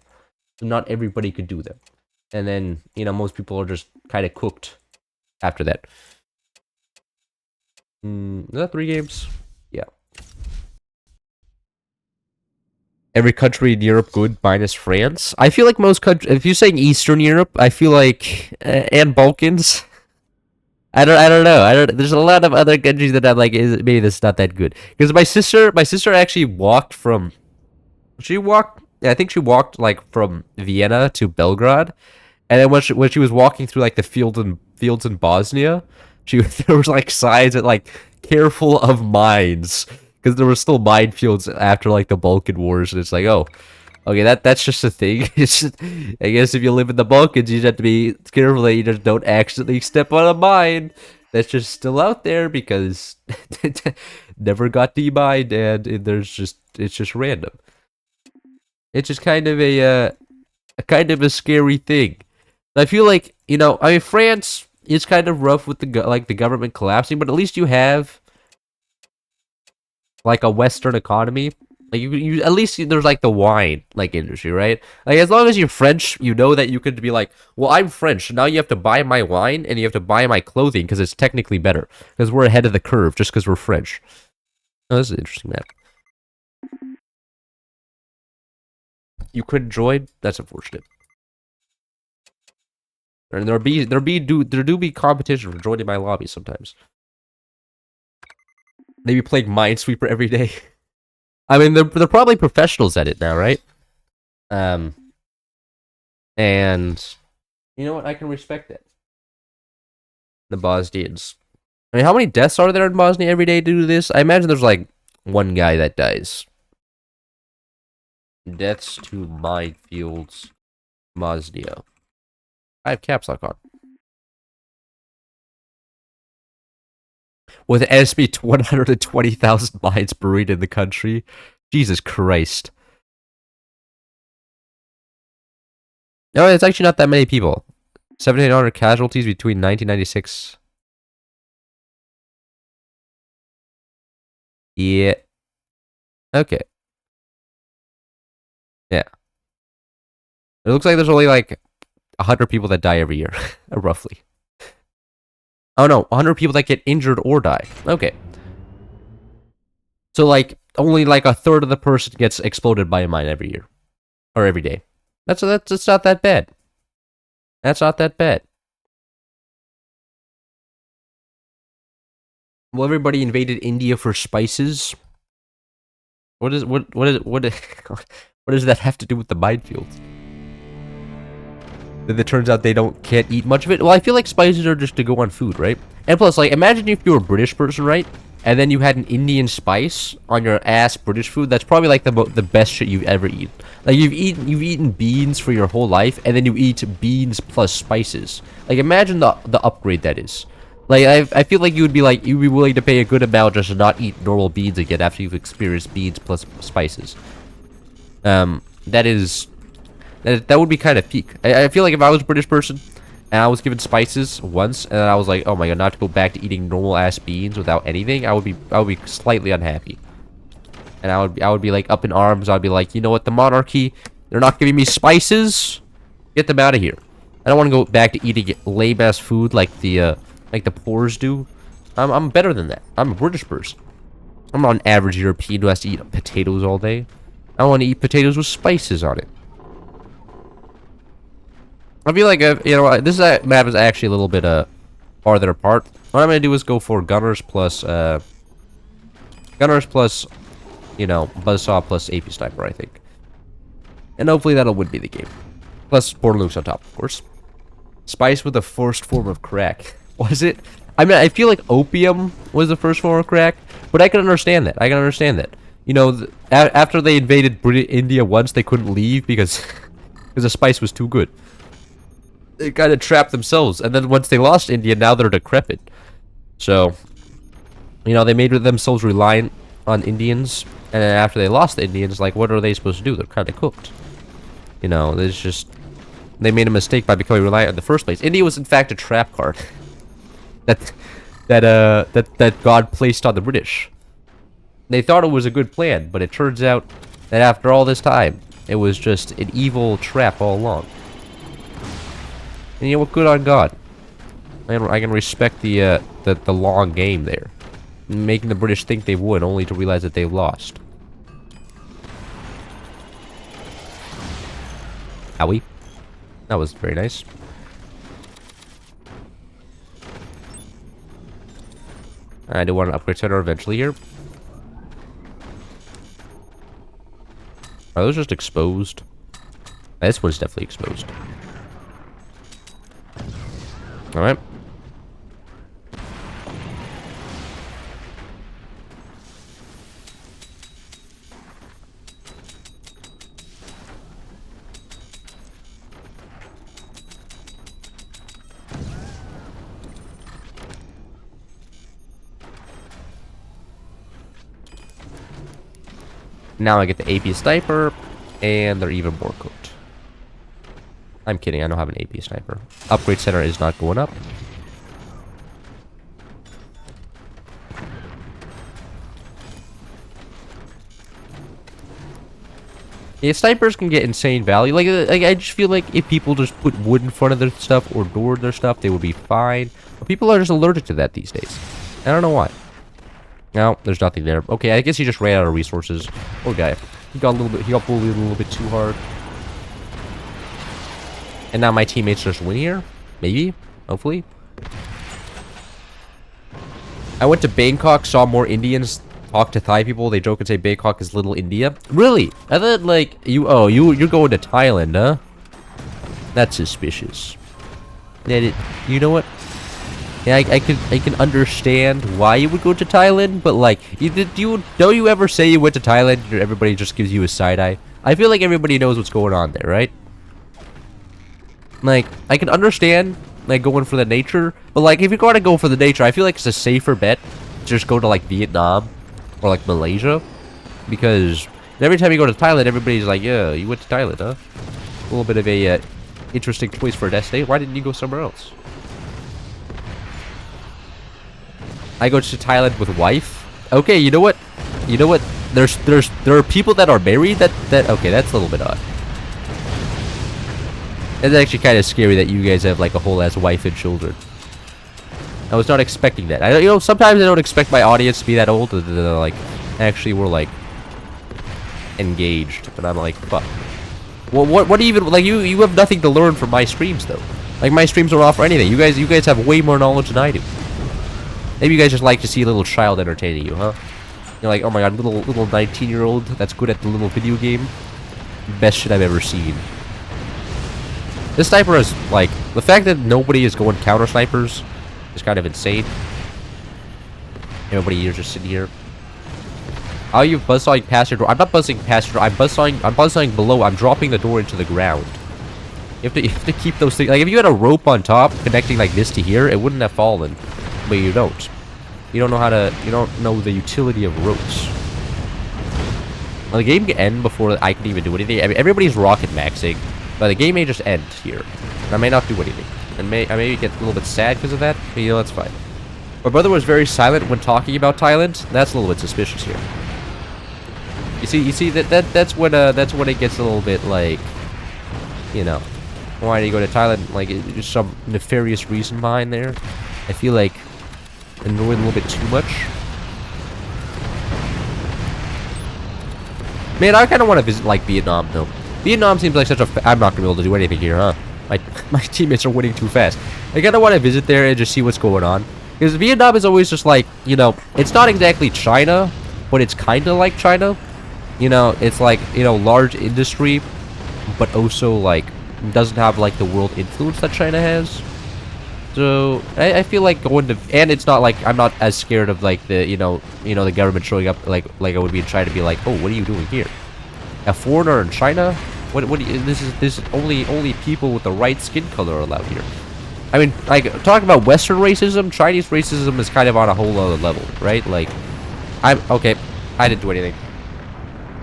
So not everybody could do them. And then, you know, most people are just kind of cooked after that. Is that 3 games? Yeah. Every country in Europe good minus France. I feel like most countries, if you're saying Eastern Europe, I feel like and Balkans. I don't know. There's a lot of other countries that I'm like, maybe this is not that good. Because my sister actually walked from, I think she walked like from Vienna to Belgrade, and then when she was walking through like the fields in Bosnia, there was like signs that like careful of mines, because there were still minefields after like the Balkan Wars, and it's like, oh, okay, that's just a thing. It's just, I guess if you live in the Balkans, you just have to be careful that you just don't accidentally step on a mine that's just still out there, because never got demined, and it's just random. It's just kind of a scary thing. I feel like, you know, I mean, France is kind of rough with the government collapsing, but at least you have like a Western economy. Like you at least there's like the wine like industry, right? Like as long as you're French, you know that you could be like, well, I'm French. Now you have to buy my wine and you have to buy my clothing because it's technically better because we're ahead of the curve just because we're French. Oh, this is an interesting map. You couldn't join? That's unfortunate. And there do be competition for joining my lobby sometimes. They be playing Minesweeper every day. I mean, they're probably professionals at it now, right? And you know what? I can respect that. The Bosnians. I mean, how many deaths are there in Bosnia every day due to this? I imagine there's like one guy that dies. Deaths to minefields, Bosnia. I have caps lock on. With SB 120,000 mines buried in the country. Jesus Christ. No, it's actually not that many people. 1,700 casualties between 1996. Yeah. Okay. Yeah. It looks like there's only like 100 people that die every year, roughly. Oh no, 100 people that get injured or die. Okay. So like only like a third of the person gets exploded by a mine every year or every day. That's not that bad. That's not that bad. Well, everybody invaded India for spices. What does that have to do with the minefields? Then it turns out they can't eat much of it. Well, I feel like spices are just to go on food, right? And plus, like, imagine if you were a British person, right? And then you had an Indian spice on your ass British food. That's probably like the best shit you've ever eaten. Like you've eaten beans for your whole life, and then you eat beans plus spices. Like imagine the upgrade that is. Like I feel like you'd be willing to pay a good amount just to not eat normal beans again after you've experienced beans plus spices. That would be kind of peak. I feel like if I was a British person and I was given spices once and I was like, oh my god, not to go back to eating normal ass beans without anything, I would be slightly unhappy. And I would be like up in arms. I'd be like, you know what, the monarchy They're not giving me spices. Get them out of here. I don't want to go back to eating lame-ass food like the poors do. I'm better than that. I'm a British person. I'm not an average European who has to eat potatoes all day. I want to eat potatoes with spices on it. I feel like, you know, this map is actually a little bit farther apart. What I'm going to do is go for Gunners plus, you know, Buzzsaw plus AP Sniper, I think. And hopefully that'll win me the game. Plus Borderloops on top, of course. Spice with the first form of crack. Was it? I mean, I feel like opium was the first form of crack, but I can understand that. I can understand that. You know, after they invaded India once, they couldn't leave because the spice was too good. They kind of trapped themselves, and then once they lost India, now they're decrepit. So, you know, they made themselves reliant on Indians, and then after they lost the Indians, like, what are they supposed to do? They're kind of cooked. You know, there's just... They made a mistake by becoming reliant in the first place. India was, in fact, a trap card that God placed on the British. They thought it was a good plan, but it turns out that after all this time, it was just an evil trap all along. And you know what? Good on God. I can respect the long game there, making the British think they won, only to realize that they lost. Owie. That was very nice. I do want an upgrade center eventually here. Are those just exposed? This one's definitely exposed. Alright. Now I get the AP Sniper, and they're even more cooked. I'm kidding, I don't have an AP Sniper. Upgrade center is not going up. Yeah, snipers can get insane value. Like I just feel like if people just put wood in front of their stuff or door their stuff, they would be fine. But people are just allergic to that these days. I don't know why. No, there's nothing there. Okay, I guess he just ran out of resources. Poor guy. He got bullied a little bit too hard. And now my teammates just win here? Maybe? Hopefully? I went to Bangkok, saw more Indians talk to Thai people. They joke and say Bangkok is little India. Really? I thought, like, you're going to Thailand, huh? That's suspicious. You know what? Yeah, I can understand why you would go to Thailand, but like, don't you ever say you went to Thailand and everybody just gives you a side eye? I feel like everybody knows what's going on there, right? Like, I can understand like going for the nature, but like if you're going to go for the nature, I feel like it's a safer bet to just go to like Vietnam or like Malaysia, because every time you go to Thailand, everybody's like, yeah, you went to Thailand, huh? A little bit of a interesting choice for a destination. Why didn't you go somewhere else? I go to Thailand with wife. Okay, you know what? You know what? There are people that are married that okay, that's a little bit odd. It's actually kind of scary that you guys have like a whole ass wife and children. I was not expecting that. You know, sometimes I don't expect my audience to be that old. Like, actually, we're like engaged, and I'm like, fuck. Well, what even like you have nothing to learn from my streams though. Like my streams don't offer anything. You guys have way more knowledge than I do. Maybe you guys just like to see a little child entertaining you, huh? You're like, oh my god, little 19-year-old that's good at the little video game. Best shit I've ever seen. This sniper is like, the fact that nobody is going counter snipers is kind of insane. Everybody here just sitting here. How are you buzzsawing past your door? I'm not buzzing past your door. I'm buzzsawing below. I'm dropping the door into the ground. You have to keep those things. Like if you had a rope on top connecting like this to here, it wouldn't have fallen. But you don't. You don't know how to. You don't know the utility of ropes. Well, the game can end before I can even do anything. I mean, everybody's rocket maxing, but the game may just end here. And I may not do anything. And I may get a little bit sad because of that. But, you know, that's fine. My brother was very silent when talking about Thailand. That's a little bit suspicious here. You see that's when it gets a little bit like, you know, why do you go to Thailand? Like, there's some nefarious reason behind there. I feel like annoyed a little bit too much. Man, I kind of want to visit like Vietnam though. Vietnam seems like such a. I'm not gonna be able to do anything here, huh? My teammates are winning too fast. I kind of want to visit there and just see what's going on. Because Vietnam is always just like, you know, it's not exactly China, but it's kind of like China. You know, it's like, you know, large industry, but also like doesn't have like the world influence that China has. So I feel like going to, and it's not like I'm not as scared of like the the government showing up like I would be in China to be like, oh, what are you doing here? A foreigner in China? What do you, this is only people with the right skin color are allowed here. I mean, like, talking about Western racism, Chinese racism is kind of on a whole other level, right? Like, okay, I didn't do anything.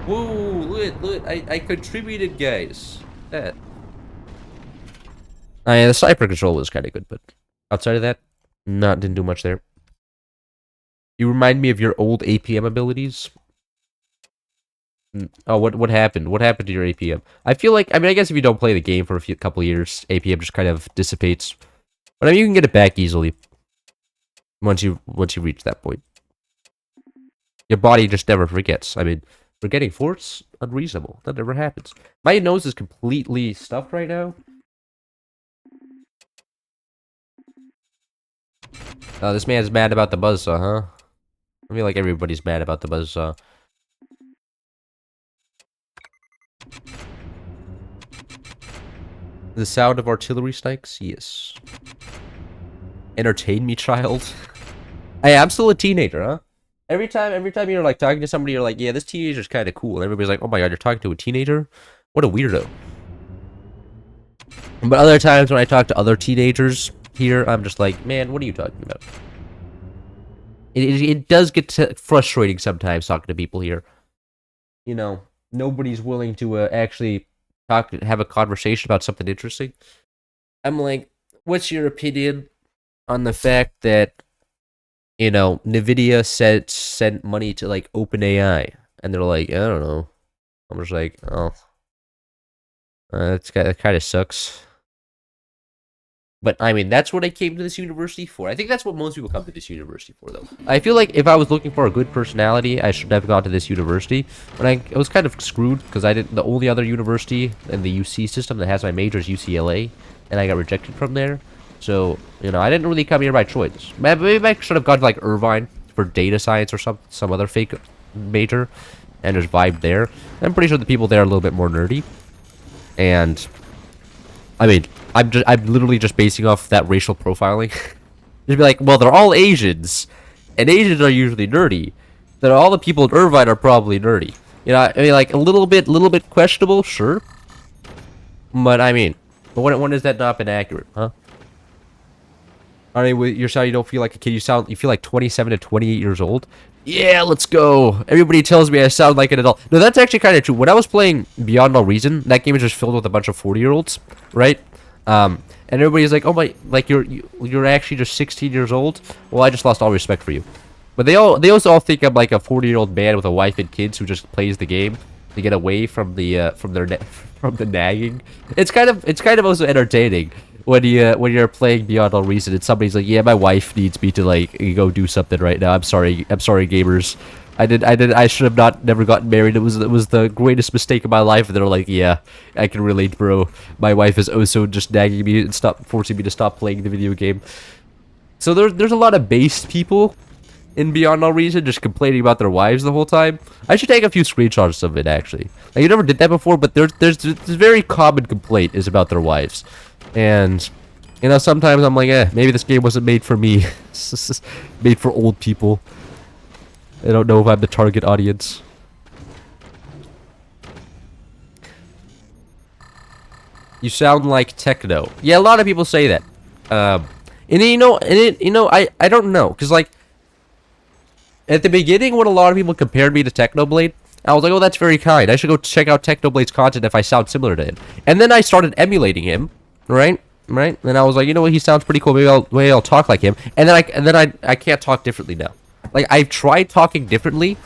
Whoa, look, I contributed, guys. That. The sniper control was kind of good, but outside of that, didn't do much there. You remind me of your old APM abilities. Oh, what happened? What happened to your APM? I feel like, I mean, I guess if you don't play the game for a couple years, APM just kind of dissipates. But I mean, you can get it back easily once you reach that point. Your body just never forgets. I mean, forgetting forts, unreasonable. That never happens. My nose is completely stuffed right now. This man's mad about the buzzsaw, huh? I feel like everybody's mad about the buzzsaw. The sound of artillery strikes? Yes. Entertain me, child. Hey, I'm still a teenager, huh? Every time you're like talking to somebody, you're like, yeah, this teenager's kind of cool. And everybody's like, oh my god, you're talking to a teenager? What a weirdo. But other times when I talk to other teenagers here, I'm just like, man, what are you talking about? It does get frustrating sometimes talking to people here. You know, nobody's willing to actually have a conversation about something interesting. I'm like, what's your opinion on the fact that, you know, NVIDIA sent money to like OpenAI, and they're like, I don't know. I'm just like, oh, that kind of sucks. But I mean, that's what I came to this university for. I think that's what most people come to this university for, though. I feel like if I was looking for a good personality, I should have gone to this university. But I was kind of screwed because I didn't. The only other university in the UC system that has my major is UCLA, and I got rejected from there. So, you know, I didn't really come here by choice. Maybe I should have gone to like Irvine for data science or some other fake major, and just vibe there. I'm pretty sure the people there are a little bit more nerdy, and I mean, I'm literally just basing off that racial profiling. Just be like, well, they're all Asians, and Asians are usually nerdy. Then all the people in Irvine are probably nerdy. You know, I mean, like a little bit questionable, sure. But I mean, when has that not been accurate, huh? I mean, you're saying you don't feel like a kid. You feel like 27 to 28 years old. Yeah, let's go. Everybody tells me I sound like an adult. No, that's actually kind of true. When I was playing Beyond All Reason, that game is just filled with a bunch of 40-year-olds, right? And everybody's like, oh my, like you're actually just 16 years old. Well, I just lost all respect for you. But they also all think I'm like a 40-year-old man with a wife and kids who just plays the game to get away from the from the nagging. It's kind of also entertaining when you're playing Beyond All Reason and somebody's like, yeah, my wife needs me to like go do something right now. I'm sorry, gamers. I should have never gotten married. It was the greatest mistake of my life. And they're like, yeah, I can relate, bro. My wife is also just nagging me and forcing me to stop playing the video game. So there's a lot of base people in Beyond All Reason just complaining about their wives the whole time. I should take a few screenshots of it actually. Like, you never did that before, but there's this very common complaint is about their wives. And, you know, sometimes I'm like, maybe this game wasn't made for me. It's made for old people. I don't know if I'm the target audience. You sound like techno. Yeah, a lot of people say that. And you know, I don't know, cause like at the beginning when a lot of people compared me to Technoblade, I was like, oh, that's very kind. I should go check out Technoblade's content if I sound similar to him. And then I started emulating him, right? And I was like, you know what, he sounds pretty cool. Maybe I'll talk like him. And then I can't talk differently now. Like, I've tried talking differently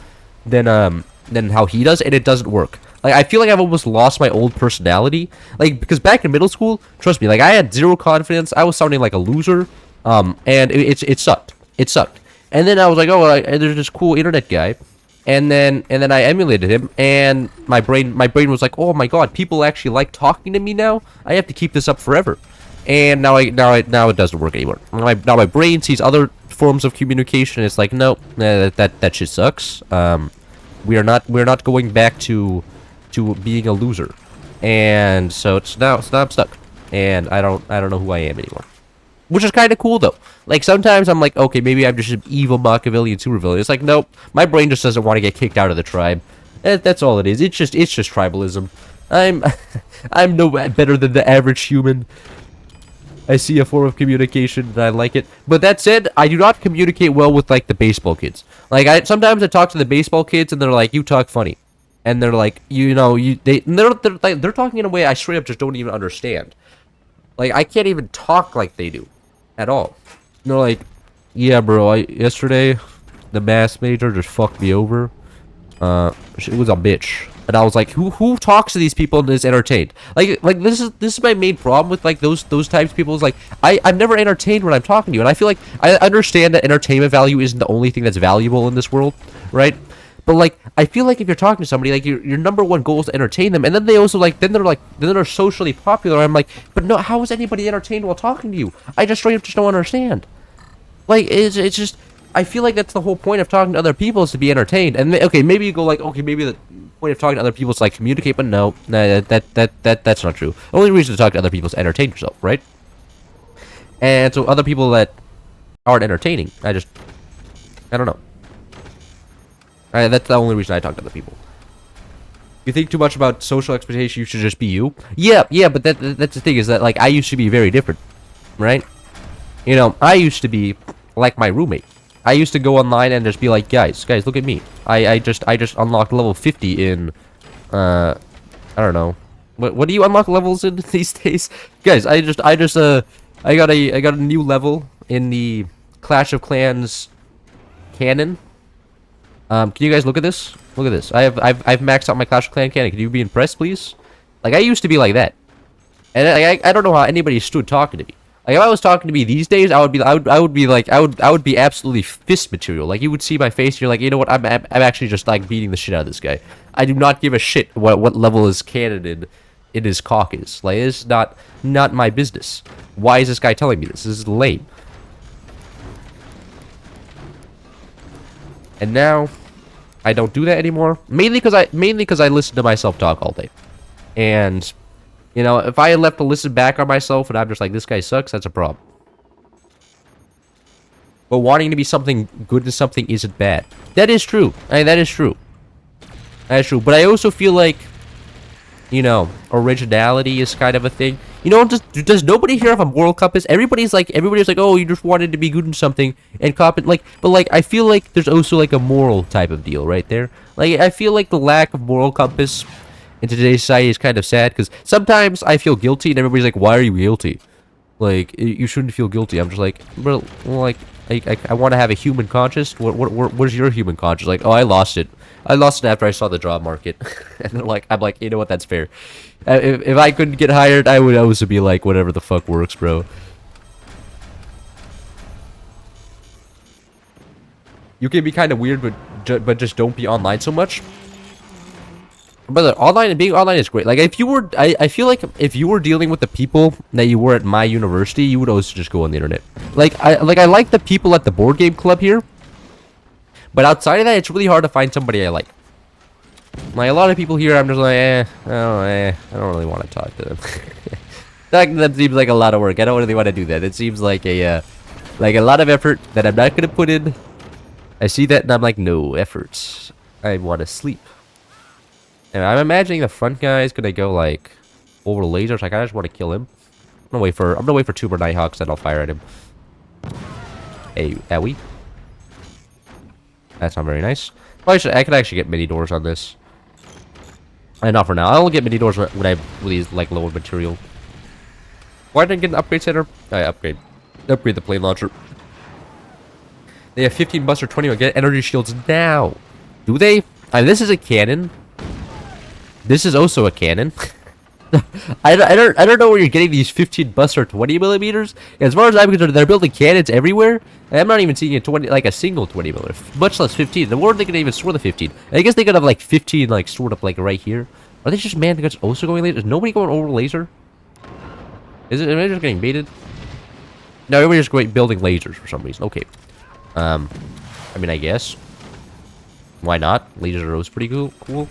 than than how he does, and it doesn't work. Like, I feel like I've almost lost my old personality. Like, because back in middle school, trust me, like, I had zero confidence. I was sounding like a loser. And it sucked. It sucked. And then I was like, oh, there's this cool internet guy. And then I emulated him, and my brain was like, oh my god, people actually like talking to me now. I have to keep this up forever. And now it doesn't work anymore. Now my brain sees other forms of communication. It's like, no, that shit sucks. We're not going back to being a loser. And so now I'm stuck, and I don't know who I am anymore. Which is kind of cool, though. Like, sometimes I'm like, okay, maybe I'm just an evil Machiavellian supervillain. It's like, nope, my brain just doesn't want to get kicked out of the tribe. That's all it is. It's just tribalism. I'm no better than the average human. I see a form of communication, and I like it. But that said, I do not communicate well with, like, the baseball kids. Like, sometimes I talk to the baseball kids, and they're like, you talk funny. And they're like, they're talking in a way I straight up just don't even understand. Like, I can't even talk like they do. At all. And they're like, yeah, bro, yesterday, the math major just fucked me over. It was a bitch. And I was like, who talks to these people and is entertained? Like this is my main problem with, like, those types of people. Is like, I'm never entertained when I'm talking to you. And I feel like I understand that entertainment value isn't the only thing that's valuable in this world, right? But, like, I feel like if you're talking to somebody, like, your number one goal is to entertain them, and then they also, like, then they're socially popular. I'm like, but no, how is anybody entertained while talking to you? I just straight up just don't understand. Like, it's just, I feel like that's the whole point of talking to other people, is to be entertained. And okay, maybe you go like, okay, maybe the point of talking to other people is like communicate, but no, that's not true. The only reason to talk to other people is to entertain yourself, right? And so other people that aren't entertaining, I don't know. That's the only reason I talk to other people. You think too much about social expectation, you should just be you. Yeah, but that's the thing, is that, like, I used to be very different, right? You know, I used to be like my roommate. I used to go online and just be like, guys, look at me. I just unlocked level 50 in, I don't know. What do you unlock levels in these days? Guys, I got a new level in the Clash of Clans canon. Can you guys look at this? Look at this. I've maxed out my Clash of Clans canon. Can you be impressed, please? Like, I used to be like that, and I don't know how anybody stood talking to me. Like, if I was talking to me these days, I would be absolutely fist material. Like, you would see my face, and you're like, you know what? I'm actually just, like, beating the shit out of this guy. I do not give a shit what level his canon in his cock is. Like, it's not my business. Why is this guy telling me this? This is lame. And now, I don't do that anymore. Mainly because I listen to myself talk all day. And, you know, if I had left to listen back on myself and I'm just like, this guy sucks, that's a problem. But wanting to be something good to something isn't bad. That is true. I mean, that is true. That is true. But I also feel like, you know, originality is kind of a thing. You know, does nobody here have a moral compass? Everybody's like, oh, you just wanted to be good in something and but like, I feel like there's also like a moral type of deal right there. Like, I feel like the lack of moral compass in today's society is kind of sad, because sometimes I feel guilty and everybody's like, why are you guilty? Like, you shouldn't feel guilty. I'm just like, bro, like, I want to have a human conscience. What is your human conscience? Like, oh, I lost it. I lost it after I saw the job market. And they're like, I'm like, you know what, that's fair. If I couldn't get hired, I would also be like, whatever the fuck works, bro. You can be kind of weird, but just don't be online so much. But being online is great. Like, if you were, I feel like if you were dealing with the people that you were at my university, you would also just go on the internet. Like, I like the people at the board game club here. But outside of that, it's really hard to find somebody I like. Like, a lot of people here, I'm just like, I don't really want to talk to them. That seems like a lot of work. I don't really want to do that. It seems like a lot of effort that I'm not going to put in. I see that and I'm like, no efforts. I want to sleep. And I'm imagining the front guy is going to go, like, over lasers. Like, I just want to kill him. I'm going to wait for 2 more Nighthawks, then I'll fire at him. Hey, owie. That's not very nice. I could actually get mini doors on this. And not for now. I'll get mini doors when I really, like, lower material. Why didn't I get an upgrade center? Upgrade the plane launcher. They have 15 bucks or 20. Get energy shields now. Do they? And this is a cannon. This is also a cannon. I don't know where you're getting these 15 bus or 20 millimeters. As far as I'm concerned, they're building cannons everywhere. And I'm not even seeing a single 20 millimeter, much less 15. The where are they gonna even store the 15? I guess they could have like 15 like stored up like right here. Are they just man guns also going laser? Is nobody going over laser? Is it? Am I just getting baited? No, everybody's just building lasers for some reason. Okay. I mean, I guess. Why not? Lasers are always pretty cool.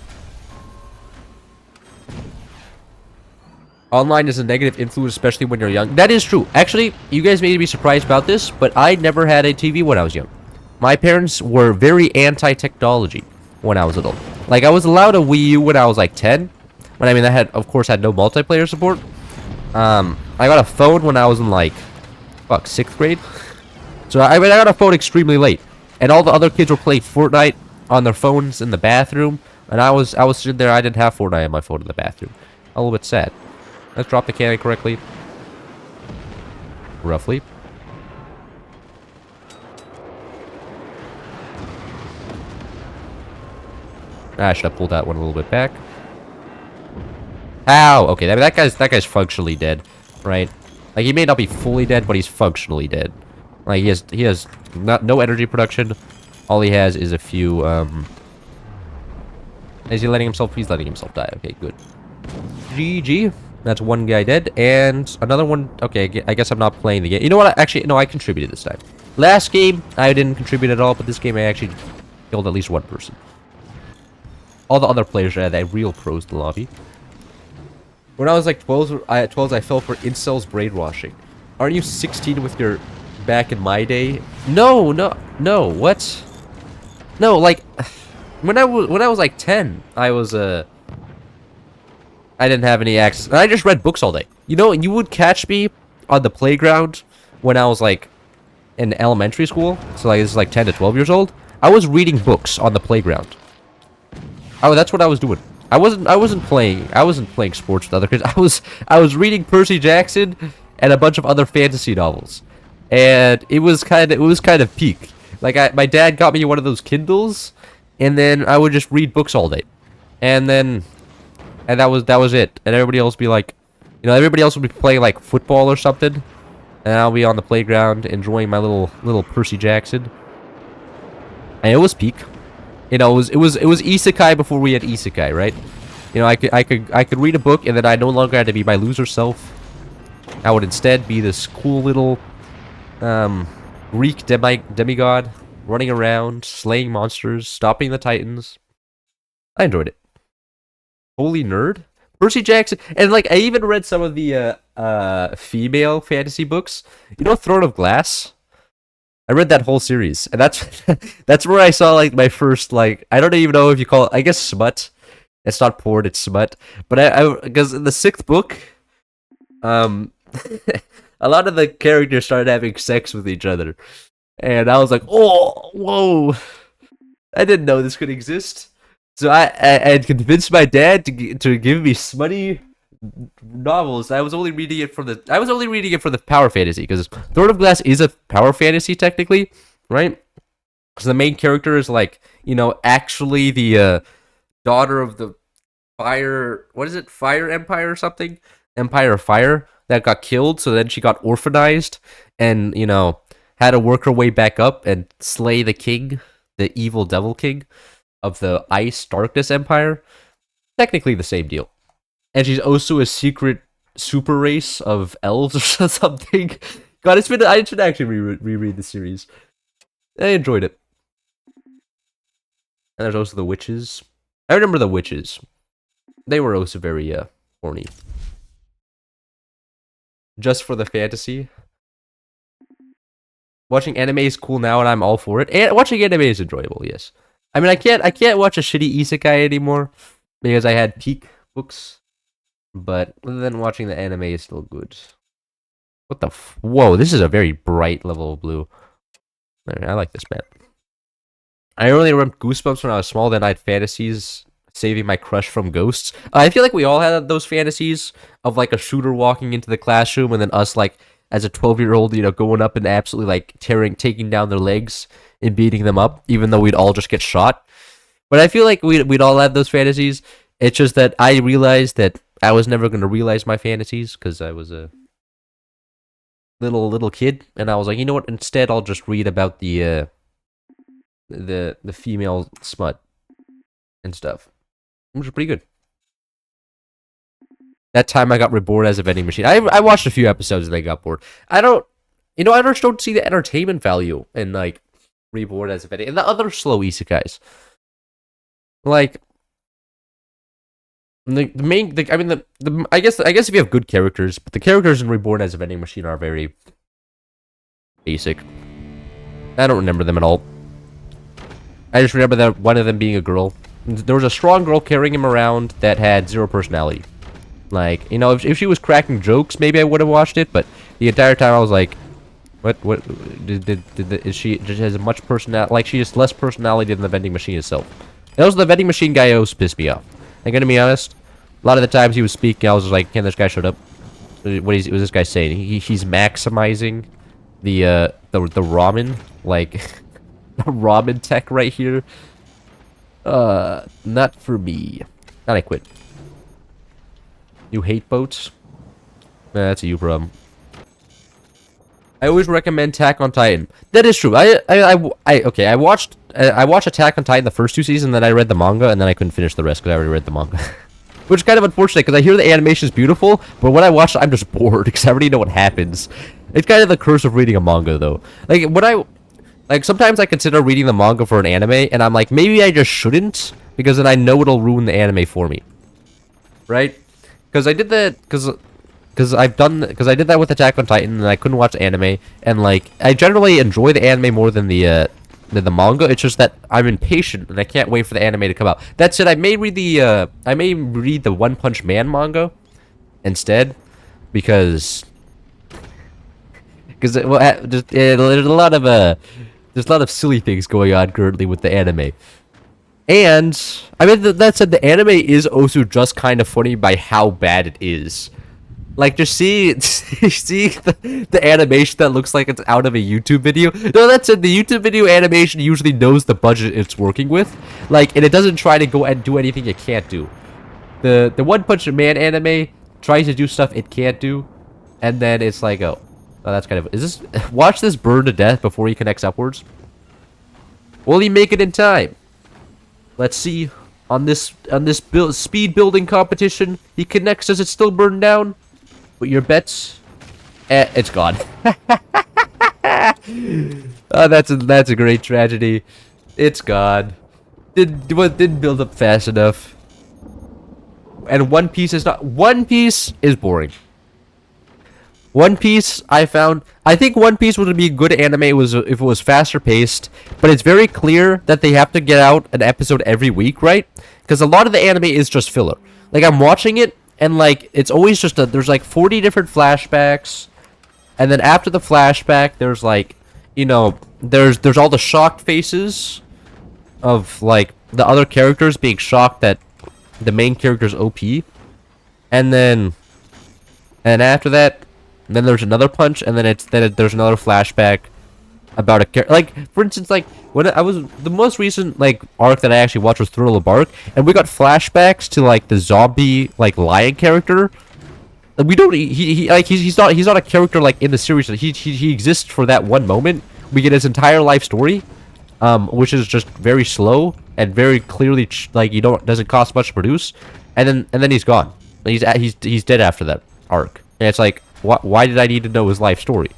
Online is a negative influence, especially when you're young. That is true. Actually, you guys may be surprised about this, but I never had a TV when I was young. My parents were very anti-technology when I was little. Like, I was allowed a Wii U when I was like 10. But I mean, that of course, had no multiplayer support. I got a phone when I was in like, 6th grade. So I got a phone extremely late. And all the other kids were playing Fortnite on their phones in the bathroom. And I was sitting there, I didn't have Fortnite on my phone in the bathroom. A little bit sad. Let's drop the cannon correctly. Roughly. I should have pulled that one a little bit back. Ow! Okay, that guy's functionally dead, right? Like, he may not be fully dead, but he's functionally dead. Like, he has no energy production. All he has is a few, Is he letting himself? He's letting himself die. Okay, good. GG. That's one guy dead, and another one. Okay, I guess I'm not playing the game. You know what? Actually, no, I contributed this time. Last game, I didn't contribute at all, but this game I actually killed at least one person. All the other players are the real pros in the lobby. When I was like 12, I fell for incels brainwashing. Aren't you 16 with your back in my day? No, what? No, like when I was like 10, I didn't have any access. I just read books all day. You know, you would catch me on the playground when I was like in elementary school. So like this is like 10 to 12 years old. I was reading books on the playground. Oh, that's what I was doing. I wasn't playing sports with other kids. I was reading Percy Jackson and a bunch of other fantasy novels. And it was kind of peak. Like my dad got me one of those Kindles, and then I would just read books all day. And that was it. And everybody else would be like, you know, everybody else would be playing like football or something, and I'll be on the playground enjoying my little Percy Jackson. And it was peak. You know, it was isekai before we had isekai, right? You know, I could read a book, and then I no longer had to be my loser self. I would instead be this cool little Greek demigod running around, slaying monsters, stopping the Titans. I enjoyed it. Holy nerd. Percy Jackson. And like I even read some of the female fantasy books. You know, Throne of Glass? I read that whole series, and that's where I saw like my first, like, I don't even know if you call it, I guess, smut. It's not porn, it's smut. But because in the 6th book, a lot of the characters started having sex with each other, and I was like, oh, whoa, I didn't know this could exist. So I had convinced my dad to give me smutty novels. I was only reading it for the power fantasy, because Throne of Glass is a power fantasy technically, right? Because the main character is like, you know, actually the daughter of the fire. What is it? Fire Empire or something? Empire of Fire that got killed. So then she got orphanized, and you know, had to work her way back up and slay the king, the evil devil king of the Ice Darkness Empire. Technically the same deal. And she's also a secret super race of elves or something. God, I should actually reread the series. I enjoyed it. And there's also the witches. I remember the witches. They were also very horny. Just for the fantasy. Watching anime is cool now, and I'm all for it. And watching anime is enjoyable, yes. I mean, I can't watch a shitty isekai anymore because I had peak books. But other than watching the anime is still good. What the whoa, this is a very bright level of blue. I like this map. I only remember Goosebumps when I was small, then I had fantasies saving my crush from ghosts. I feel like we all had those fantasies of like a shooter walking into the classroom, and then us like as a 12-year-old, you know, going up and absolutely like taking down their legs and beating them up, even though we'd all just get shot. But I feel like we'd all have those fantasies. It's just that I realized that I was never going to realize my fantasies because I was a little kid, and I was like, you know what? Instead, I'll just read about the female smut and stuff, which is pretty good. That time I got reborn as a vending machine. I watched a few episodes and I got bored. I just don't see the entertainment value in like reborn as a vending and the other slow isekais. Like the main, I mean the I guess if you have good characters, but the characters in Reborn as a Vending Machine are very basic. I don't remember them at all. I just remember that one of them being a girl. There was a strong girl carrying him around that had zero personality. Like, you know, if she was cracking jokes, maybe I would have watched it. But the entire time I was like, what is she just has much personality? Like, she has less personality than the vending machine itself. And also, the vending machine guy always pissed me off. I'm gonna be honest. A lot of the times he was speaking, I was just like, "Can this guy shut up?" What is this guy saying? He's maximizing the ramen, like the ramen tech right here. Not for me. And I quit. You hate boats? Nah, that's a you problem. I always recommend Attack on Titan. That is true. I watched Attack on Titan the first 2 seasons, then I read the manga, and then I couldn't finish the rest because I already read the manga. Which is kind of unfortunate because I hear the animation is beautiful, but when I watch it, I'm just bored because I already know what happens. It's kind of the curse of reading a manga, though. Like sometimes I consider reading the manga for an anime, and I'm like, maybe I just shouldn't because then I know it'll ruin the anime for me, right? Because I did that because I did that with Attack on Titan, and I couldn't watch anime, and like I generally enjoy the anime more than the manga. It's just that I'm impatient and I can't wait for the anime to come out. That said, I may read the One Punch Man manga instead because there's a lot of silly things going on currently with the anime. And I mean that said, the anime is also just kind of funny by how bad it is. Like, just see the animation that looks like it's out of a YouTube video. No, that's it. The YouTube video animation usually knows the budget it's working with. Like, and it doesn't try to go and do anything it can't do. The One Punch Man anime tries to do stuff it can't do. And then it's like, oh, that's kind of... Watch this burn to death before he connects upwards. Will he make it in time? Let's see. On this speed building competition, he connects. Does it still burn down? But your bets, it's gone. Oh, that's a great tragedy. It's gone. Didn't build up fast enough. And One Piece is not. One Piece is boring. One Piece, I think One Piece would be a good anime if it was faster paced, but it's very clear that they have to get out an episode every week, right? Because a lot of the anime is just filler. Like, I'm watching it, and like it's always just there's like 40 different flashbacks, and then after the flashback there's like, you know, there's all the shocked faces of like the other characters being shocked that the main character's OP, and after that, then there's another punch, and then there's another flashback about a character. Like, for instance, like when the most recent like arc that I actually watched was Thriller Bark, and we got flashbacks to like the zombie like lion character. We don't he's not a character like in the series. He exists for that one moment. We get his entire life story, which is just very slow and very clearly like doesn't cost much to produce, and then he's gone. He's dead after that arc, and it's like, why did I need to know his life story?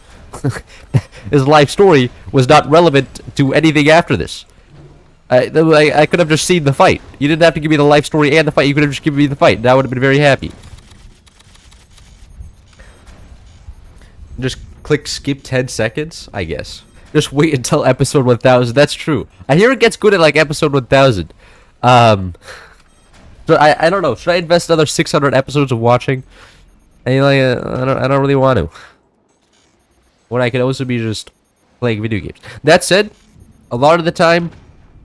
His life story was not relevant to anything after this. I could have just seen the fight. You didn't have to give me the life story and the fight. You could have just given me the fight, and I would have been very happy. Just click skip 10 seconds, I guess. Just wait until episode 1000. That's true. I hear it gets good at like episode 1000. So I don't know. Should I invest another 600 episodes of watching? And like, I don't really want to. When I could also be just playing video games. That said, a lot of the time,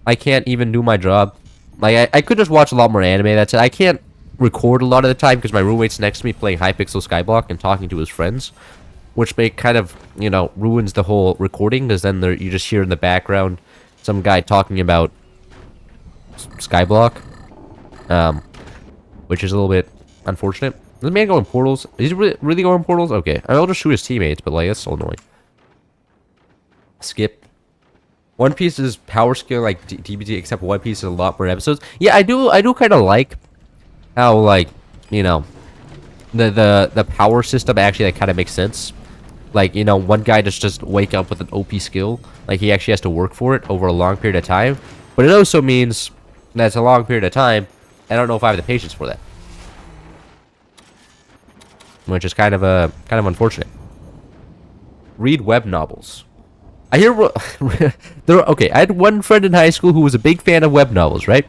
I can't even do my job. Like, I could just watch a lot more anime. That's it. I can't record a lot of the time because my roommate's next to me playing Hypixel Skyblock and talking to his friends, which kind of, you know, ruins the whole recording because then you just hear in the background some guy talking about Skyblock, which is a little bit unfortunate. Does the man go in portals? Is he really going in portals? Okay, I'll just shoot his teammates, but like that's so annoying. Skip. One Piece's power scale like DBZ, except One Piece is a lot more episodes. Yeah, I do kind of like how like the power system actually like kind of makes sense. Like, you know, one guy just wake up with an OP skill. Like, he actually has to work for it over a long period of time. But it also means that it's a long period of time. I don't know if I have the patience for that. Which is kind of unfortunate. Read web novels. I hear okay, I had one friend in high school who was a big fan of web novels, right?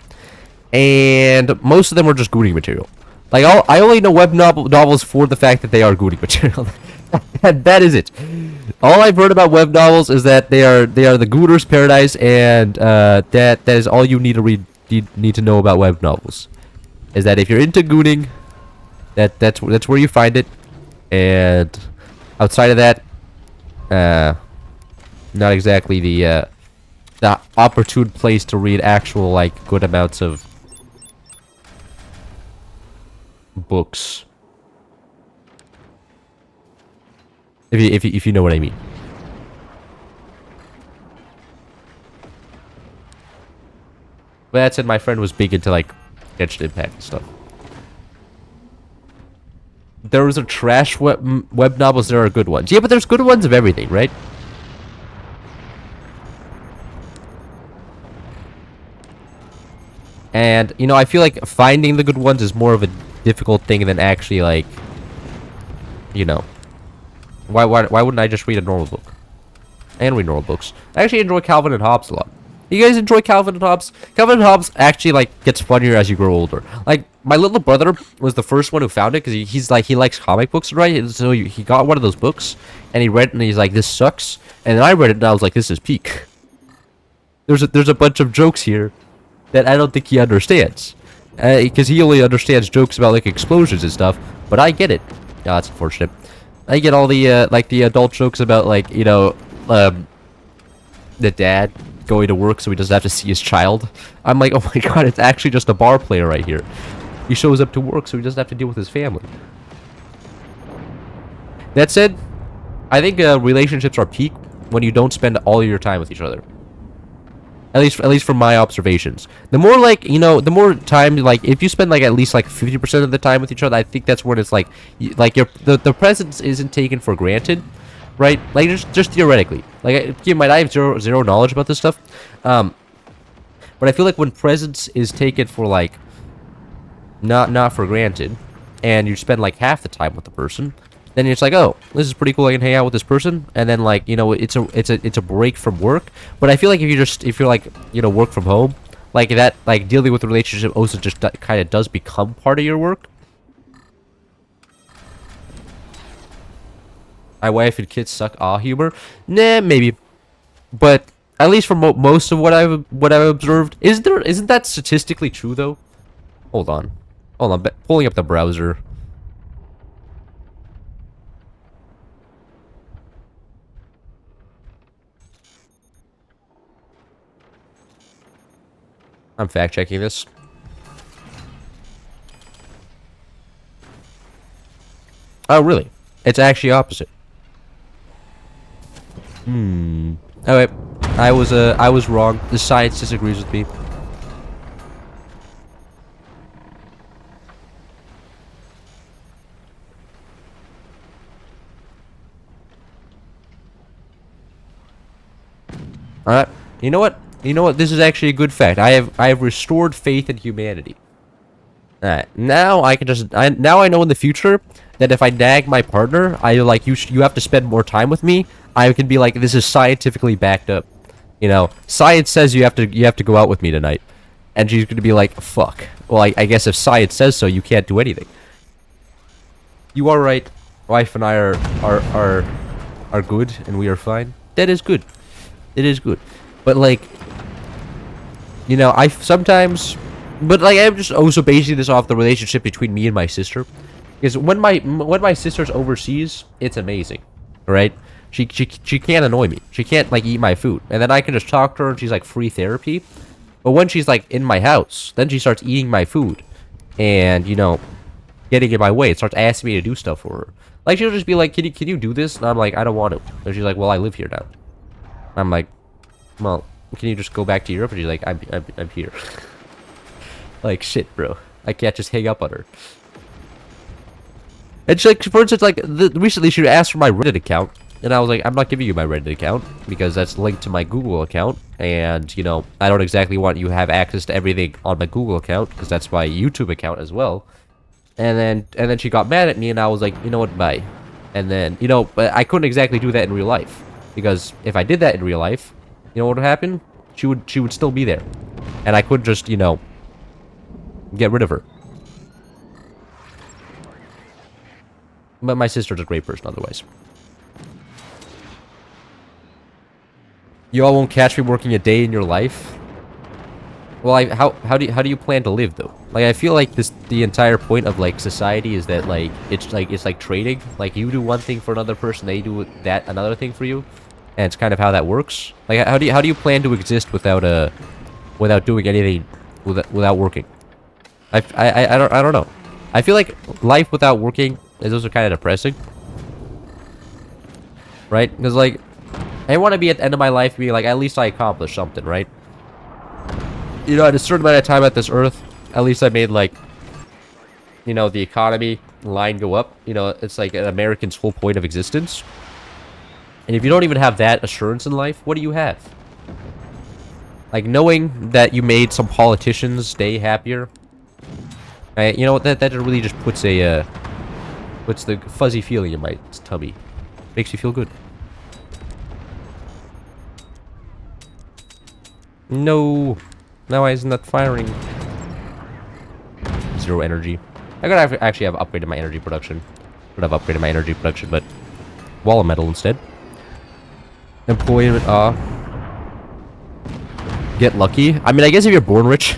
And most of them were just Gooning material. Like, I only know web novels for the fact that they are Gooning material. That is it. All I've heard about web novels is that they are the Gooner's paradise, and that is all you need to need to know about web novels. Is that if you're into Gooning, that's where you find it, and outside of that, not exactly the opportune place to read actual like good amounts of books. If you know what I mean. But that said, my friend was big into like Genshin Impact and stuff. There was a trash web novels. There are good ones. Yeah, but there's good ones of everything, right? And you know, I feel like finding the good ones is more of a difficult thing than actually like, you know. Why wouldn't I just read a normal book? And read normal books. I actually enjoy Calvin and Hobbes a lot. You guys enjoy Calvin and Hobbes? Calvin and Hobbes actually like gets funnier as you grow older. Like my little brother was the first one who found it because he's like he likes comic books, right? So he got one of those books and he read it and he's like, this sucks. And then I read it and I was like, this is peak. There's a bunch of jokes here that I don't think he understands, because he only understands jokes about like explosions and stuff. But I get it. Yeah, that's unfortunate. I get all the like the adult jokes about like, you know, the dad going to work so he doesn't have to see his child. I'm like, oh my god, it's actually just a bar player right here. He shows up to work so he doesn't have to deal with his family. That said, I think relationships are peak when you don't spend all your time with each other. At least from my observations. The more like, you know, the more time, like if you spend like at least like 50% of the time with each other, I think that's when it's like the presence isn't taken for granted, right? Like just theoretically. Like keep in mind, I have zero knowledge about this stuff, but I feel like when presence is taken for like not for granted, and you spend like half the time with the person, then it's like, oh, this is pretty cool. I can hang out with this person, and then like, you know, it's a break from work. But I feel like if you're like, you know, work from home, like that, like dealing with a relationship also just kind of does become part of your work. My wife and kids suck humor. Nah, maybe, but at least from most of what I've observed, isn't that statistically true though? Hold on, pulling up the browser. I'm fact checking this. Oh, really? It's actually opposite. Alright. I was wrong. The science disagrees with me. Alright. You know what? This is actually a good fact. I have restored faith in humanity. Alright. Now I can now I know in the future that if I nag my partner, you have to spend more time with me, I can be like, this is scientifically backed up. You know, science says you have to go out with me tonight. And she's gonna be like, fuck. Well, I guess if science says so, you can't do anything. You are right. Wife and I are good and we are fine. That is good. It is good. But like, you know, I sometimes, but like I'm just also basing this off the relationship between me and my sister, because when my sister's overseas, it's amazing, right? She can't annoy me. She can't like eat my food, and then I can just talk to her, and she's like free therapy. But when she's like in my house, then she starts eating my food, and you know, getting in my way. It starts asking me to do stuff for her. Like she'll just be like, can you do this?" And I'm like, "I don't want to." And she's like, "Well, I live here now." I'm like, "Well, can you just go back to Europe?" And she's like, I'm here." Like shit, bro. I can't just hang up on her. And she, like, for instance, like recently she asked for my Reddit account, and I was like, "I'm not giving you my Reddit account because that's linked to my Google account, and you know, I don't exactly want you to have access to everything on my Google account because that's my YouTube account as well." And then she got mad at me, and I was like, "You know what, bye." And then, you know, but I couldn't exactly do that in real life, because if I did that in real life, you know what would happen? She would still be there, and I couldn't just, you know, get rid of her. But my sister's a great person otherwise. You all won't catch me working a day in your life. Well, how do you plan to live though? Like, I feel like the entire point of like society is that like it's like trading. Like you do one thing for another person, they do that another thing for you, and it's kind of how that works. Like how do you plan to exist without without doing anything without working? I don't know. I feel like life without working is also kind of depressing, right? Because like I want to be at the end of my life being like, at least I accomplished something, right? You know, at a certain amount of time at this earth, at least I made, like, you know, the economy line go up. You know, it's like an American's whole point of existence. And if you don't even have that assurance in life, what do you have? Like, knowing that you made some politician's day happier, you know, that really just puts puts the fuzzy feeling in my tummy. Makes you feel good. No. Now why isn't that firing? 0 energy. I could actually have upgraded my energy production. Could have upgraded my energy production, but wall of metal instead. Employment, get lucky. I mean, I guess if you're born rich,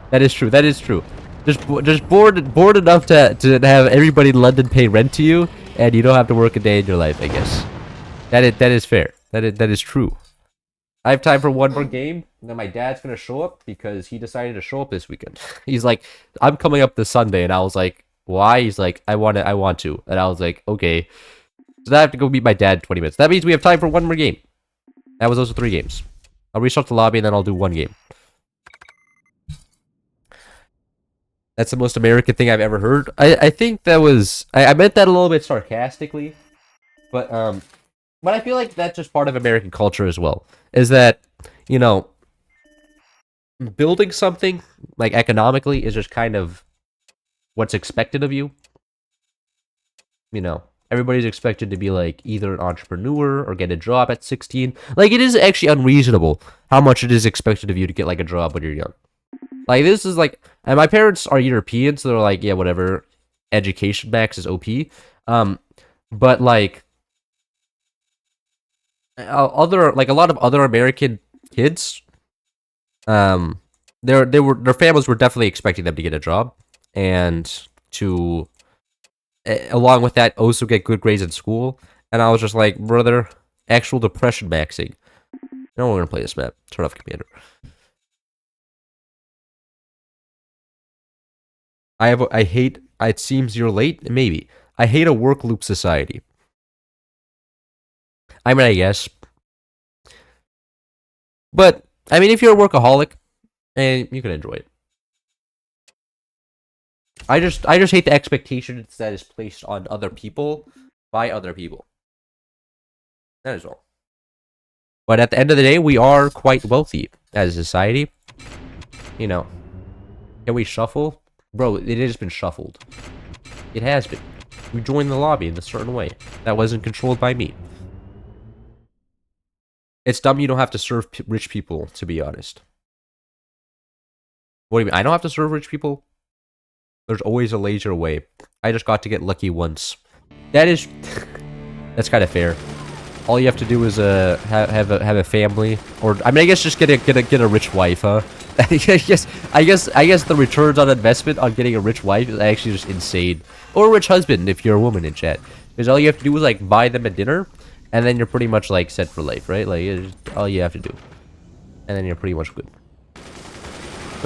that is true. That is true. Just bored enough to have everybody in London pay rent to you, and you don't have to work a day in your life. I guess that is fair. That is true. I have time for one more game, and then my dad's gonna show up because he decided to show up this weekend. He's like, "I'm coming up this Sunday," and I was like, "Why?" He's like, I want to," and I was like, "Okay." So I have to go meet my dad in 20 minutes. That means we have time for one more game. That was also 3 games. I'll restart the lobby, and then I'll do 1 game. That's the most American thing I've ever heard. I think that was... I meant that a little bit sarcastically, but I feel like that's just part of American culture as well. Is that, you know, building something, like, economically is just kind of what's expected of you. You know, everybody's expected to be, like, either an entrepreneur or get a job at 16. Like, it is actually unreasonable how much it is expected of you to get, like, a job when you're young. Like, this is, like... And my parents are European, so they're like, yeah, whatever. Education max is OP. But, like... like a lot of other American kids, their families were definitely expecting them to get a job, and to, along with that, also get good grades in school. And I was just like, brother, actual depression maxing. No, we're gonna play this map. Turn off commander. I hate. It seems you're late. Maybe I hate a work loop society. I mean, I guess. But, I mean, if you're a workaholic, you can enjoy it. I just hate the expectations that is placed on other people by other people. That is all. But at the end of the day, we are quite wealthy as a society. You know. Can we shuffle? Bro, it has been shuffled. It has been. We joined the lobby in a certain way. That wasn't controlled by me. It's dumb you don't have to serve rich people, to be honest. What do you mean? I don't have to serve rich people? There's always a later way. I just got to get lucky once. That is... That's kind of fair. All you have to do is have a family, or I mean, I guess just get a rich wife, huh? I guess the returns on investment on getting a rich wife is actually just insane, or a rich husband if you're a woman in chat. Because all you have to do is like buy them a dinner, and then you're pretty much like set for life, right? Like it's all you have to do, and then you're pretty much good.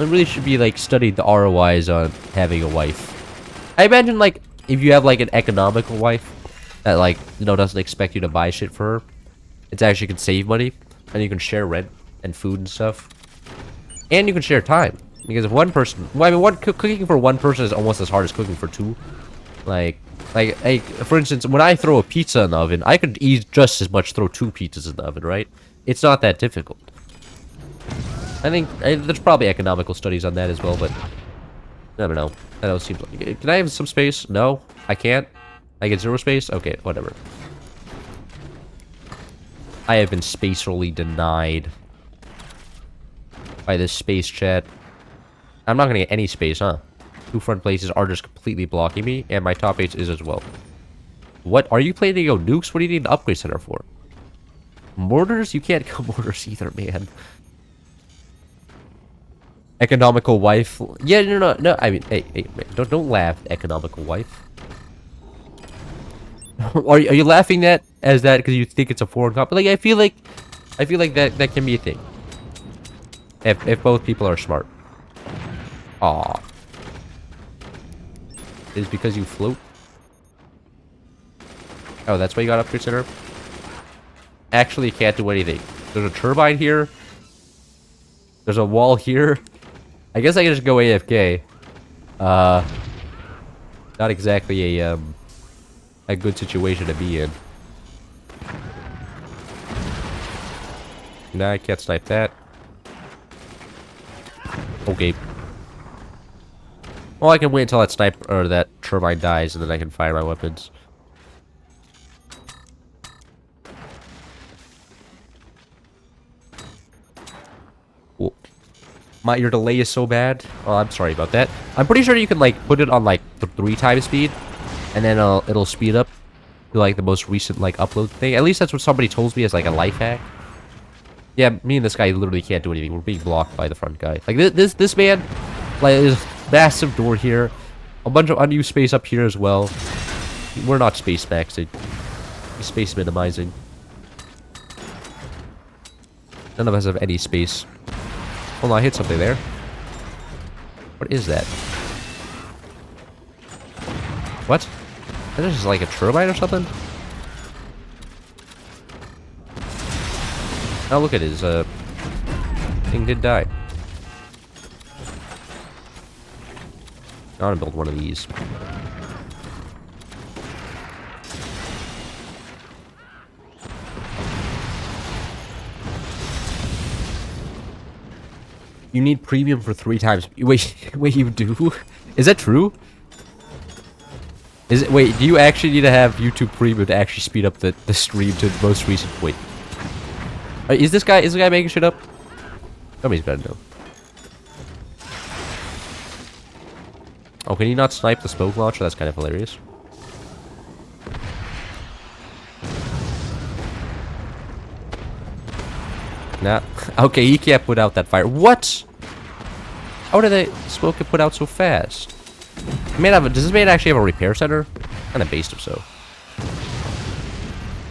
It really should be like studied the ROIs on having a wife. I imagine like if you have like an economical wife that like doesn't expect you to buy shit for her, it actually can save money, and you can share rent and food and stuff, and you can share time because if one person, well, I mean, cooking for one person is almost as hard as cooking for two. Like for instance, when I throw a pizza in the oven, I could eat just as much throw 2 pizzas in the oven, right? It's not that difficult. I think there's probably economical studies on that as well, but I don't know. That don't seem like. Can I have some space? No, I can't. I get 0 space? Okay, whatever. I have been spatially denied by this space chat. I'm not gonna get any space, huh? 2 front places are just completely blocking me, and my top 8 is as well. What? Are you planning to go nukes? What do you need an upgrade center for? Mortars? You can't go mortars either, man. Economical wife. Yeah, no. I mean, hey, man, don't laugh, economical wife. Are you laughing at as that because you think it's a foreign cop? Like, I feel like that can be a thing. If both people are smart. Aw. Is because you float? Oh, that's why you got upgrade center? Actually, you can't do anything. There's a turbine here. There's a wall here. I guess I can just go AFK. Not exactly a good situation to be in. Nah, I can't snipe that. Okay. Well, I can wait until that sniper or that turbine dies, and then I can fire my weapons. Cool. Your delay is so bad. Oh, I'm sorry about that. I'm pretty sure you can like put it on like the 3 times speed, and then it'll speed up to like the most recent like upload thing. At least that's what somebody told me as like a life hack. Yeah, me and this guy literally can't do anything. We're being blocked by the front guy. Like this man, like there's a massive door here, a bunch of unused space up here as well. We're not space maxing. We're space minimizing. None of us have any space. Hold on, I hit something there. What is that? What? That is just like a turbine or something? Oh, look at his, thing did die. I want to build one of these. You need premium for 3 times. Wait, you do? Is that true? Wait, do you actually need to have YouTube Premium to actually speed up the stream to the most recent point? Is the guy making shit up? Somebody's gotta know. Oh, can you not snipe the smoke launcher? That's kind of hilarious. Nah. Okay, he can't put out that fire. What? How did the smoke get put out so fast? Does this man actually have a repair center? Kind of based him so.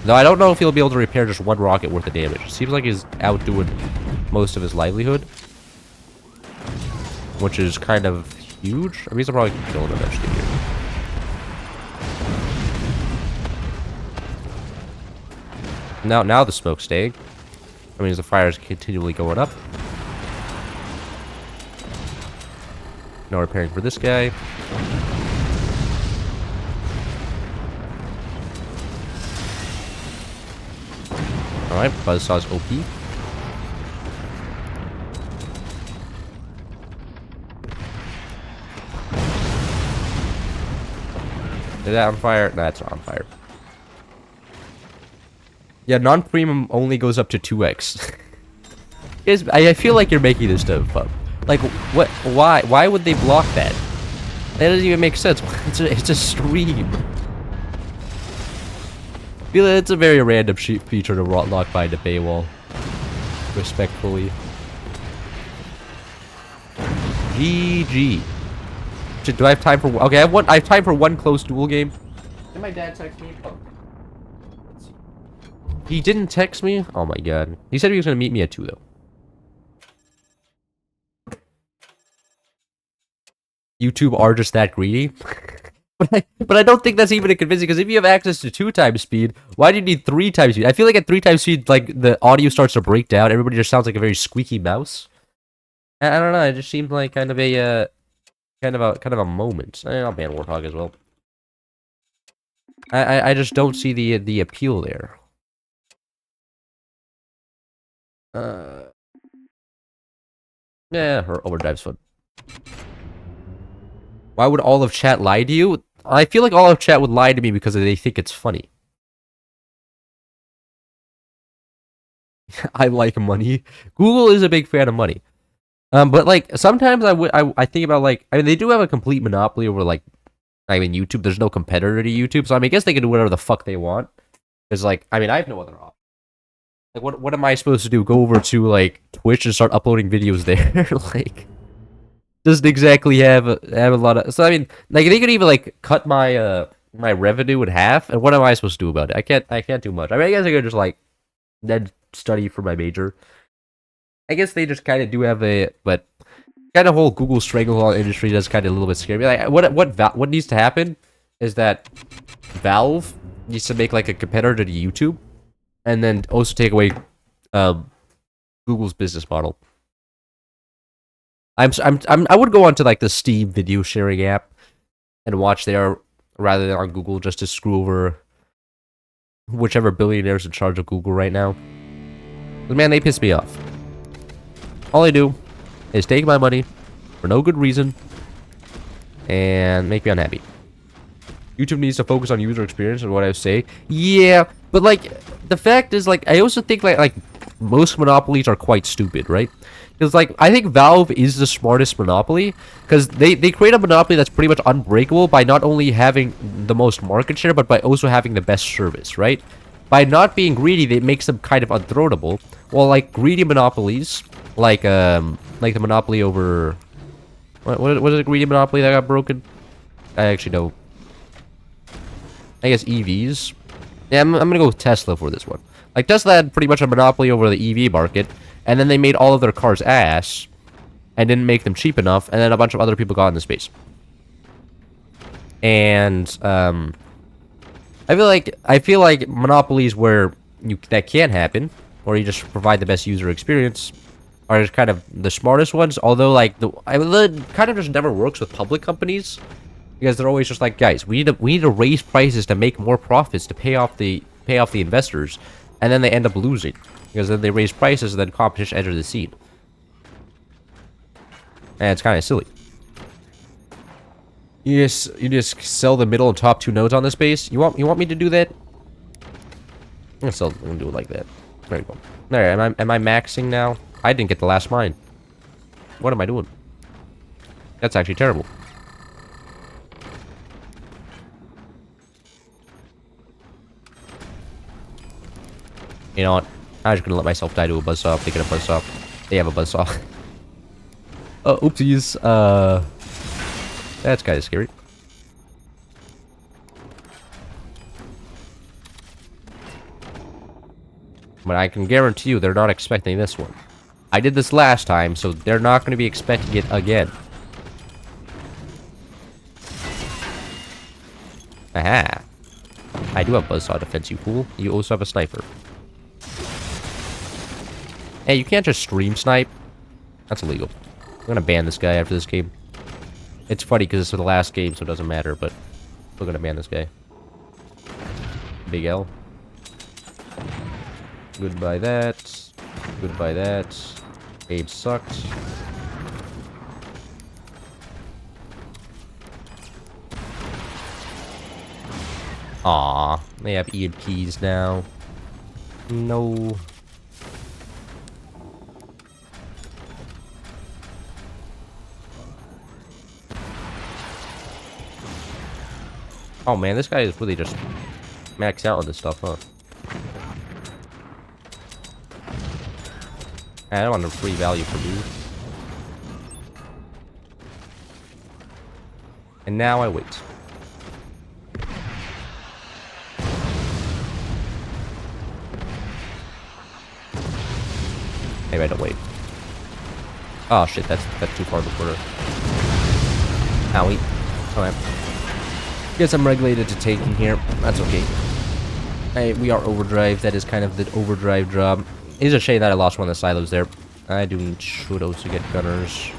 Though I don't know if he'll be able to repair just 1 rocket worth of damage. It seems like he's outdoing most of his livelihood. Which is kind of huge. I mean, he'll probably kill him eventually here. Now the smoke's staying. I mean, the fire's continually going up. No repairing for this guy. Alright, Buzzsaw's OP. Is that on fire? Nah, it's not on fire. Yeah, non-premium only goes up to 2x. I feel like you're making this stuff up. Like, what? Why would they block that? That doesn't even make sense. It's a stream. I feel like it's a very random feature to lock behind a paywall. Respectfully. GG. Do I have time for? Okay, I have time for 1 close duel game. Did my dad text me? Oh. He didn't text me? Oh my god. He said he was gonna meet me at 2 though. YouTube are just that greedy. But I don't think that's even convincing, because if you have access to 2 times speed, why do you need 3 times speed? I feel like at 3 times speed, like, the audio starts to break down. Everybody just sounds like a very squeaky mouse. I don't know. It just seemed like kind of a moment. I'll ban Warthog as well. I just don't see the appeal there. Yeah, her overdrive's fun. Why would all of chat lie to you? I feel like all of chat would lie to me because they think it's funny. I like money. Google is a big fan of money. But like sometimes I think about, like, I mean, they do have a complete monopoly over, like, I mean, YouTube. There's no competitor to YouTube, so I mean, I guess they can do whatever the fuck they want. Because, like, I mean, I have no other option. Like, what am I supposed to do? Go over to, like, Twitch and start uploading videos there? Like, doesn't exactly have a lot of. So I mean, like, they could even, like, cut my my revenue in half, and what am I supposed to do about it? I can't do much. I mean, I guess I could just, like, then study for my major. I guess they just kind of do have a, but kind of whole Google stranglehold industry does kind of a little bit scary. Like, what needs to happen is that Valve needs to make, like, a competitor to YouTube, and then also take away Google's business model. I would go onto, like, the Steam video sharing app and watch there rather than on Google, just to screw over whichever billionaire's in charge of Google right now. But man, they piss me off. All they do is take my money for no good reason and make me unhappy. YouTube needs to focus on user experience, and what I say. Yeah, but, like, the fact is, like, I also think, like most monopolies are quite stupid, right? Because, like, I think Valve is the smartest monopoly, because they create a monopoly that's pretty much unbreakable by not only having the most market share, but by also having the best service, right? By not being greedy, it makes them kind of unthrottable. Well, like, greedy monopolies, like the monopoly over... What is a greedy monopoly that got broken? I actually don't. I guess EVs. Yeah, I'm gonna go with Tesla for this one. Like, Tesla had pretty much a monopoly over the EV market, and then they made all of their cars ass, and didn't make them cheap enough, and then a bunch of other people got into space. And I feel like monopolies where that can't happen, or you just provide the best user experience, are just kind of the smartest ones. Although, like, it kind of just never works with public companies, because they're always just like, guys, we need to raise prices to make more profits to pay off the investors, and then they end up losing because then they raise prices and then competition enters the scene, and it's kind of silly. You just sell the middle and top 2 nodes on this base. You want me to do that? I'm gonna do it like that. There you go. There, am I maxing now? I didn't get the last mine. What am I doing? That's actually terrible. You know what? I'm just gonna let myself die to a buzzsaw. Thinking a buzzsaw. They have a buzzsaw. Oopsies. That's kind of scary. But I can guarantee you they're not expecting this one. I did this last time, so they're not going to be expecting it again. Aha. I do have buzzsaw defense, you fool. You also have a sniper. Hey, you can't just stream snipe. That's illegal. I'm gonna ban this guy after this game. It's funny because it's the last game, so it doesn't matter, but we're gonna ban this guy. Big L. Goodbye that. Goodbye that. Abe sucked. Aw, they have EMPs now. No. Oh man, this guy is really just maxed out on this stuff, huh? I don't want a free value for me. And now I wait. Maybe I don't wait. Oh shit, that's too far before. Owie. Okay. Guess I'm regulated to taking here. That's okay. We are overdrive. That is kind of the overdrive job. It's a shame that I lost one of the silos there. I do need should to get gunners.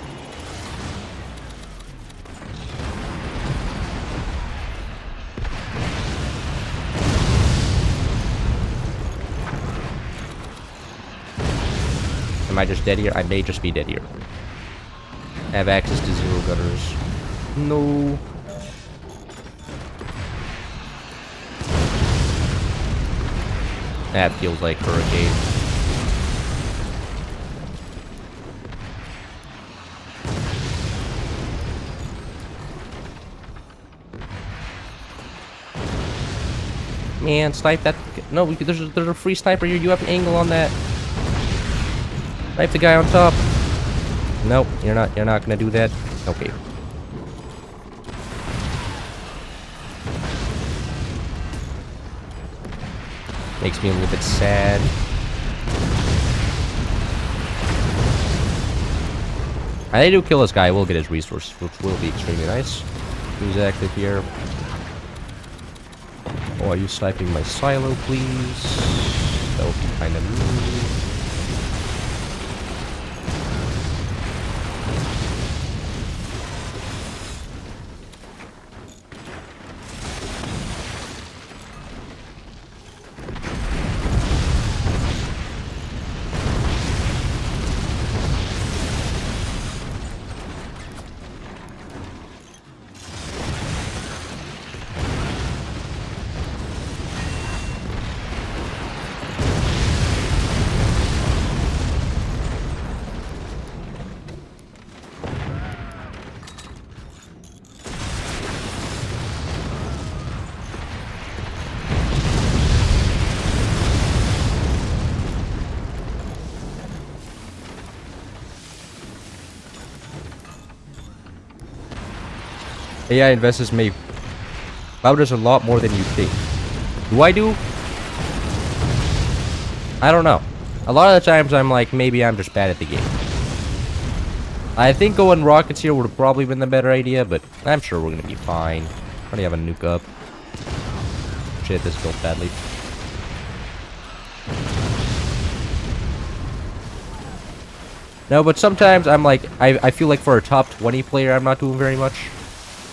Am I just dead here? I may just be dead here. I have access to 0 gunners. No. That feels like hurricane. Man, snipe that. No, there's a free sniper here. You have an angle on that. Snipe the guy on top. Nope, you're not gonna do that. Okay. Makes me a little bit sad. I do kill this guy, I will get his resource, which will be extremely nice. Who's active here? Oh, are you sniping my silo, please? That would be kind of mean. AI investors may cloud us a lot more than you think. Do I do? I don't know. A lot of the times I'm like, maybe I'm just bad at the game. I think going rockets here would have probably been the better idea, but I'm sure we're gonna be fine. Already have a nuke up. Shit, this built badly. No, but sometimes I'm like, I feel like for a top 20 player, I'm not doing very much.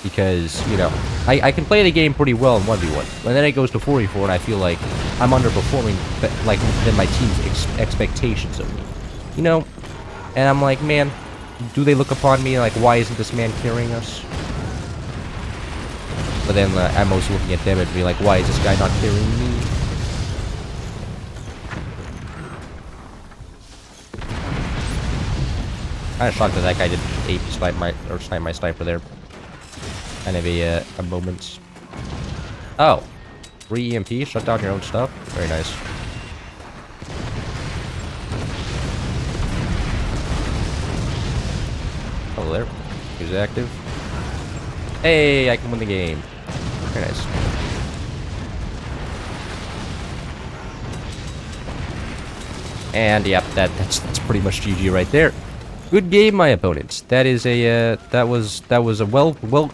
Because, you know, I can play the game pretty well in 1v1. But then it goes to 4v4 and I feel like I'm underperforming like than my team's expectations of me. You know? And I'm like, man, do they look upon me like, why isn't this man carrying us? But then I'm also looking at them and be like, why is this guy not carrying me? Kinda shocked that that guy didn't AP snipe my sniper there. Kind of a moment. Oh. Free EMP, shut down your own stuff. Very nice. Hello there. Who's active? Hey, I can win the game. Very nice. And yep, that's pretty much GG right there. Good game, my opponents. That is a that was a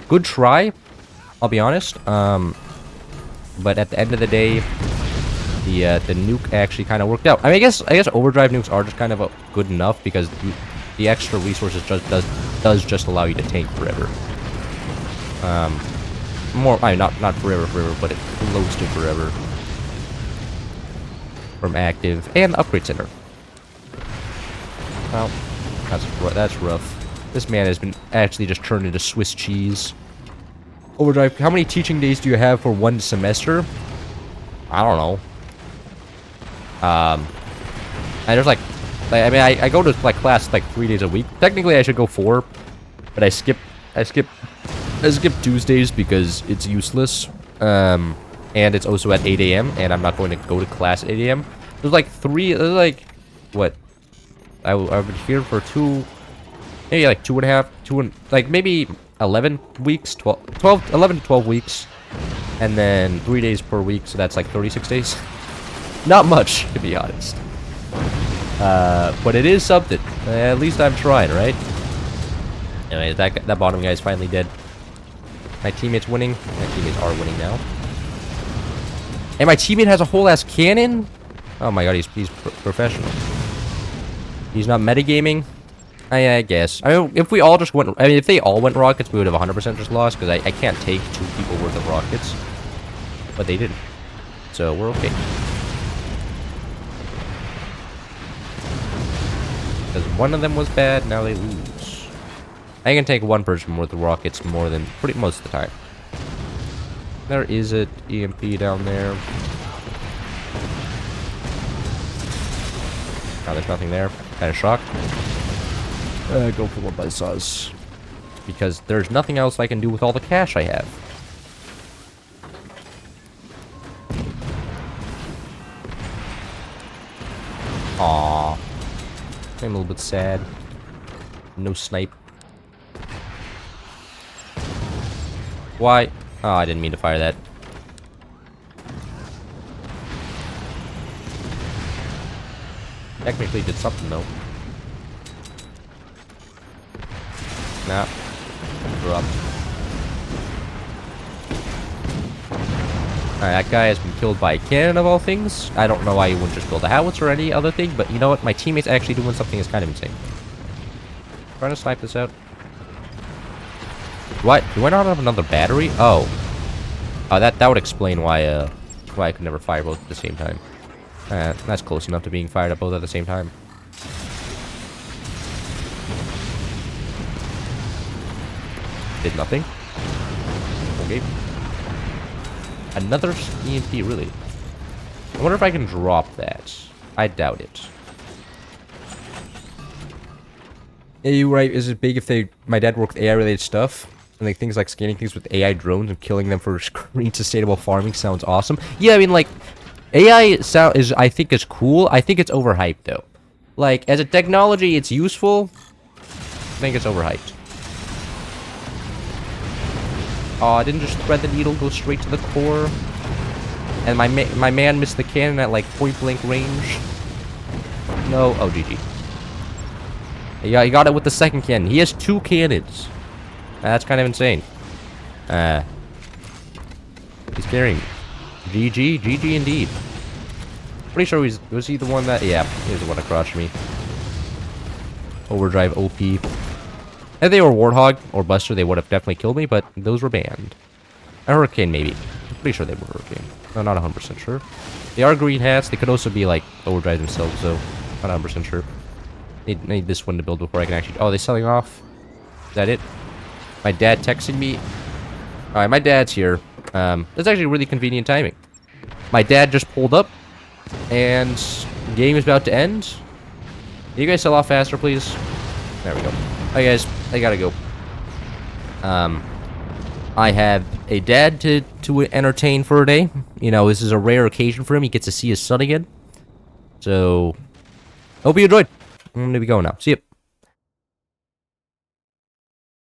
good try. I'll be honest. But at the end of the day, the nuke actually kind of worked out. I mean, I guess overdrive nukes are just kind of good enough because the extra resources does just allow you to tank forever. I mean, not forever, but it close to forever from active and upgrade center. Well. That's rough. This man has been actually just turned into Swiss cheese. Overdrive, how many teaching days do you have for one semester? I don't know. And there's like I mean, I go to like class like 3 days a week. Technically, I should go 4, but I skip Tuesdays because it's useless. And it's also at 8 a.m. and I'm not going to go to class at 8 a.m. There's like what? I've been here for maybe like 2.5, like maybe 11 weeks, 11 to 12 weeks, and then 3 days per week, so that's like 36 days. Not much, to be honest. But it is something. At least I'm trying, right? Anyway, that bottom guy is finally dead. My teammate's winning. My teammates are winning now. And my teammate has a whole ass cannon? Oh my god, he's professional. He's not metagaming? I guess. I mean, if we all just went... I mean, if they all went rockets, we would have 100% just lost, because I can't take 2 people worth of rockets. But they didn't. So, we're okay. Because one of them was bad, now they lose. I can take 1 person worth of rockets more than... pretty most of the time. There is an EMP down there. Oh, there's nothing there. Kind of shocked. Go for one buzzsaws. Because there's nothing else I can do with all the cash I have. Aww. I'm a little bit sad. No snipe. Why? Oh, I didn't mean to fire that. Technically did something though. Nah. Dropped. Alright, that guy has been killed by a cannon of all things. I don't know why you wouldn't just build a howitzer or any other thing, but you know what? My teammate's actually doing something that's kind of insane. Trying to snipe this out. What? Do I not have another battery? Oh. Oh, that would explain why I could never fire both at the same time. That's close enough to being fired at both at the same time. Did nothing. Okay. Another EMP, really. I wonder if I can drop that. I doubt it. Yeah, you're right. Is it big if my dad worked with AI-related stuff? And like things like scanning things with AI drones and killing them for green sustainable farming sounds awesome. Yeah, I mean, like, AI I think is cool. I think it's overhyped, though. Like, as a technology, it's useful. I think it's overhyped. Oh, I didn't just thread the needle, go straight to the core. And my man missed the cannon at, like, point-blank range. No. Oh, GG. Yeah, he got it with the second cannon. He has 2 cannons. That's kind of insane. He's carrying me. GG. GG indeed. Pretty sure was he the one that... Yeah, he was the one that crushed me. Overdrive OP. If they were Warthog or Buster, they would have definitely killed me, but those were banned. A Hurricane, maybe. I'm pretty sure they were Hurricane. No, not 100% sure. They are green hats. They could also be, like, Overdrive themselves, so... Not 100% sure. Need this one to build before I can actually... Oh, they're selling off? Is that it? My dad texting me. Alright, my dad's here. That's actually really convenient timing. My dad just pulled up. And the game is about to end. Can you guys sell off faster, please? There we go. Alright, guys. I gotta go. I have a dad to entertain for a day. You know, this is a rare occasion for him. He gets to see his son again. So, hope you enjoyed. I'm gonna be going now. See ya.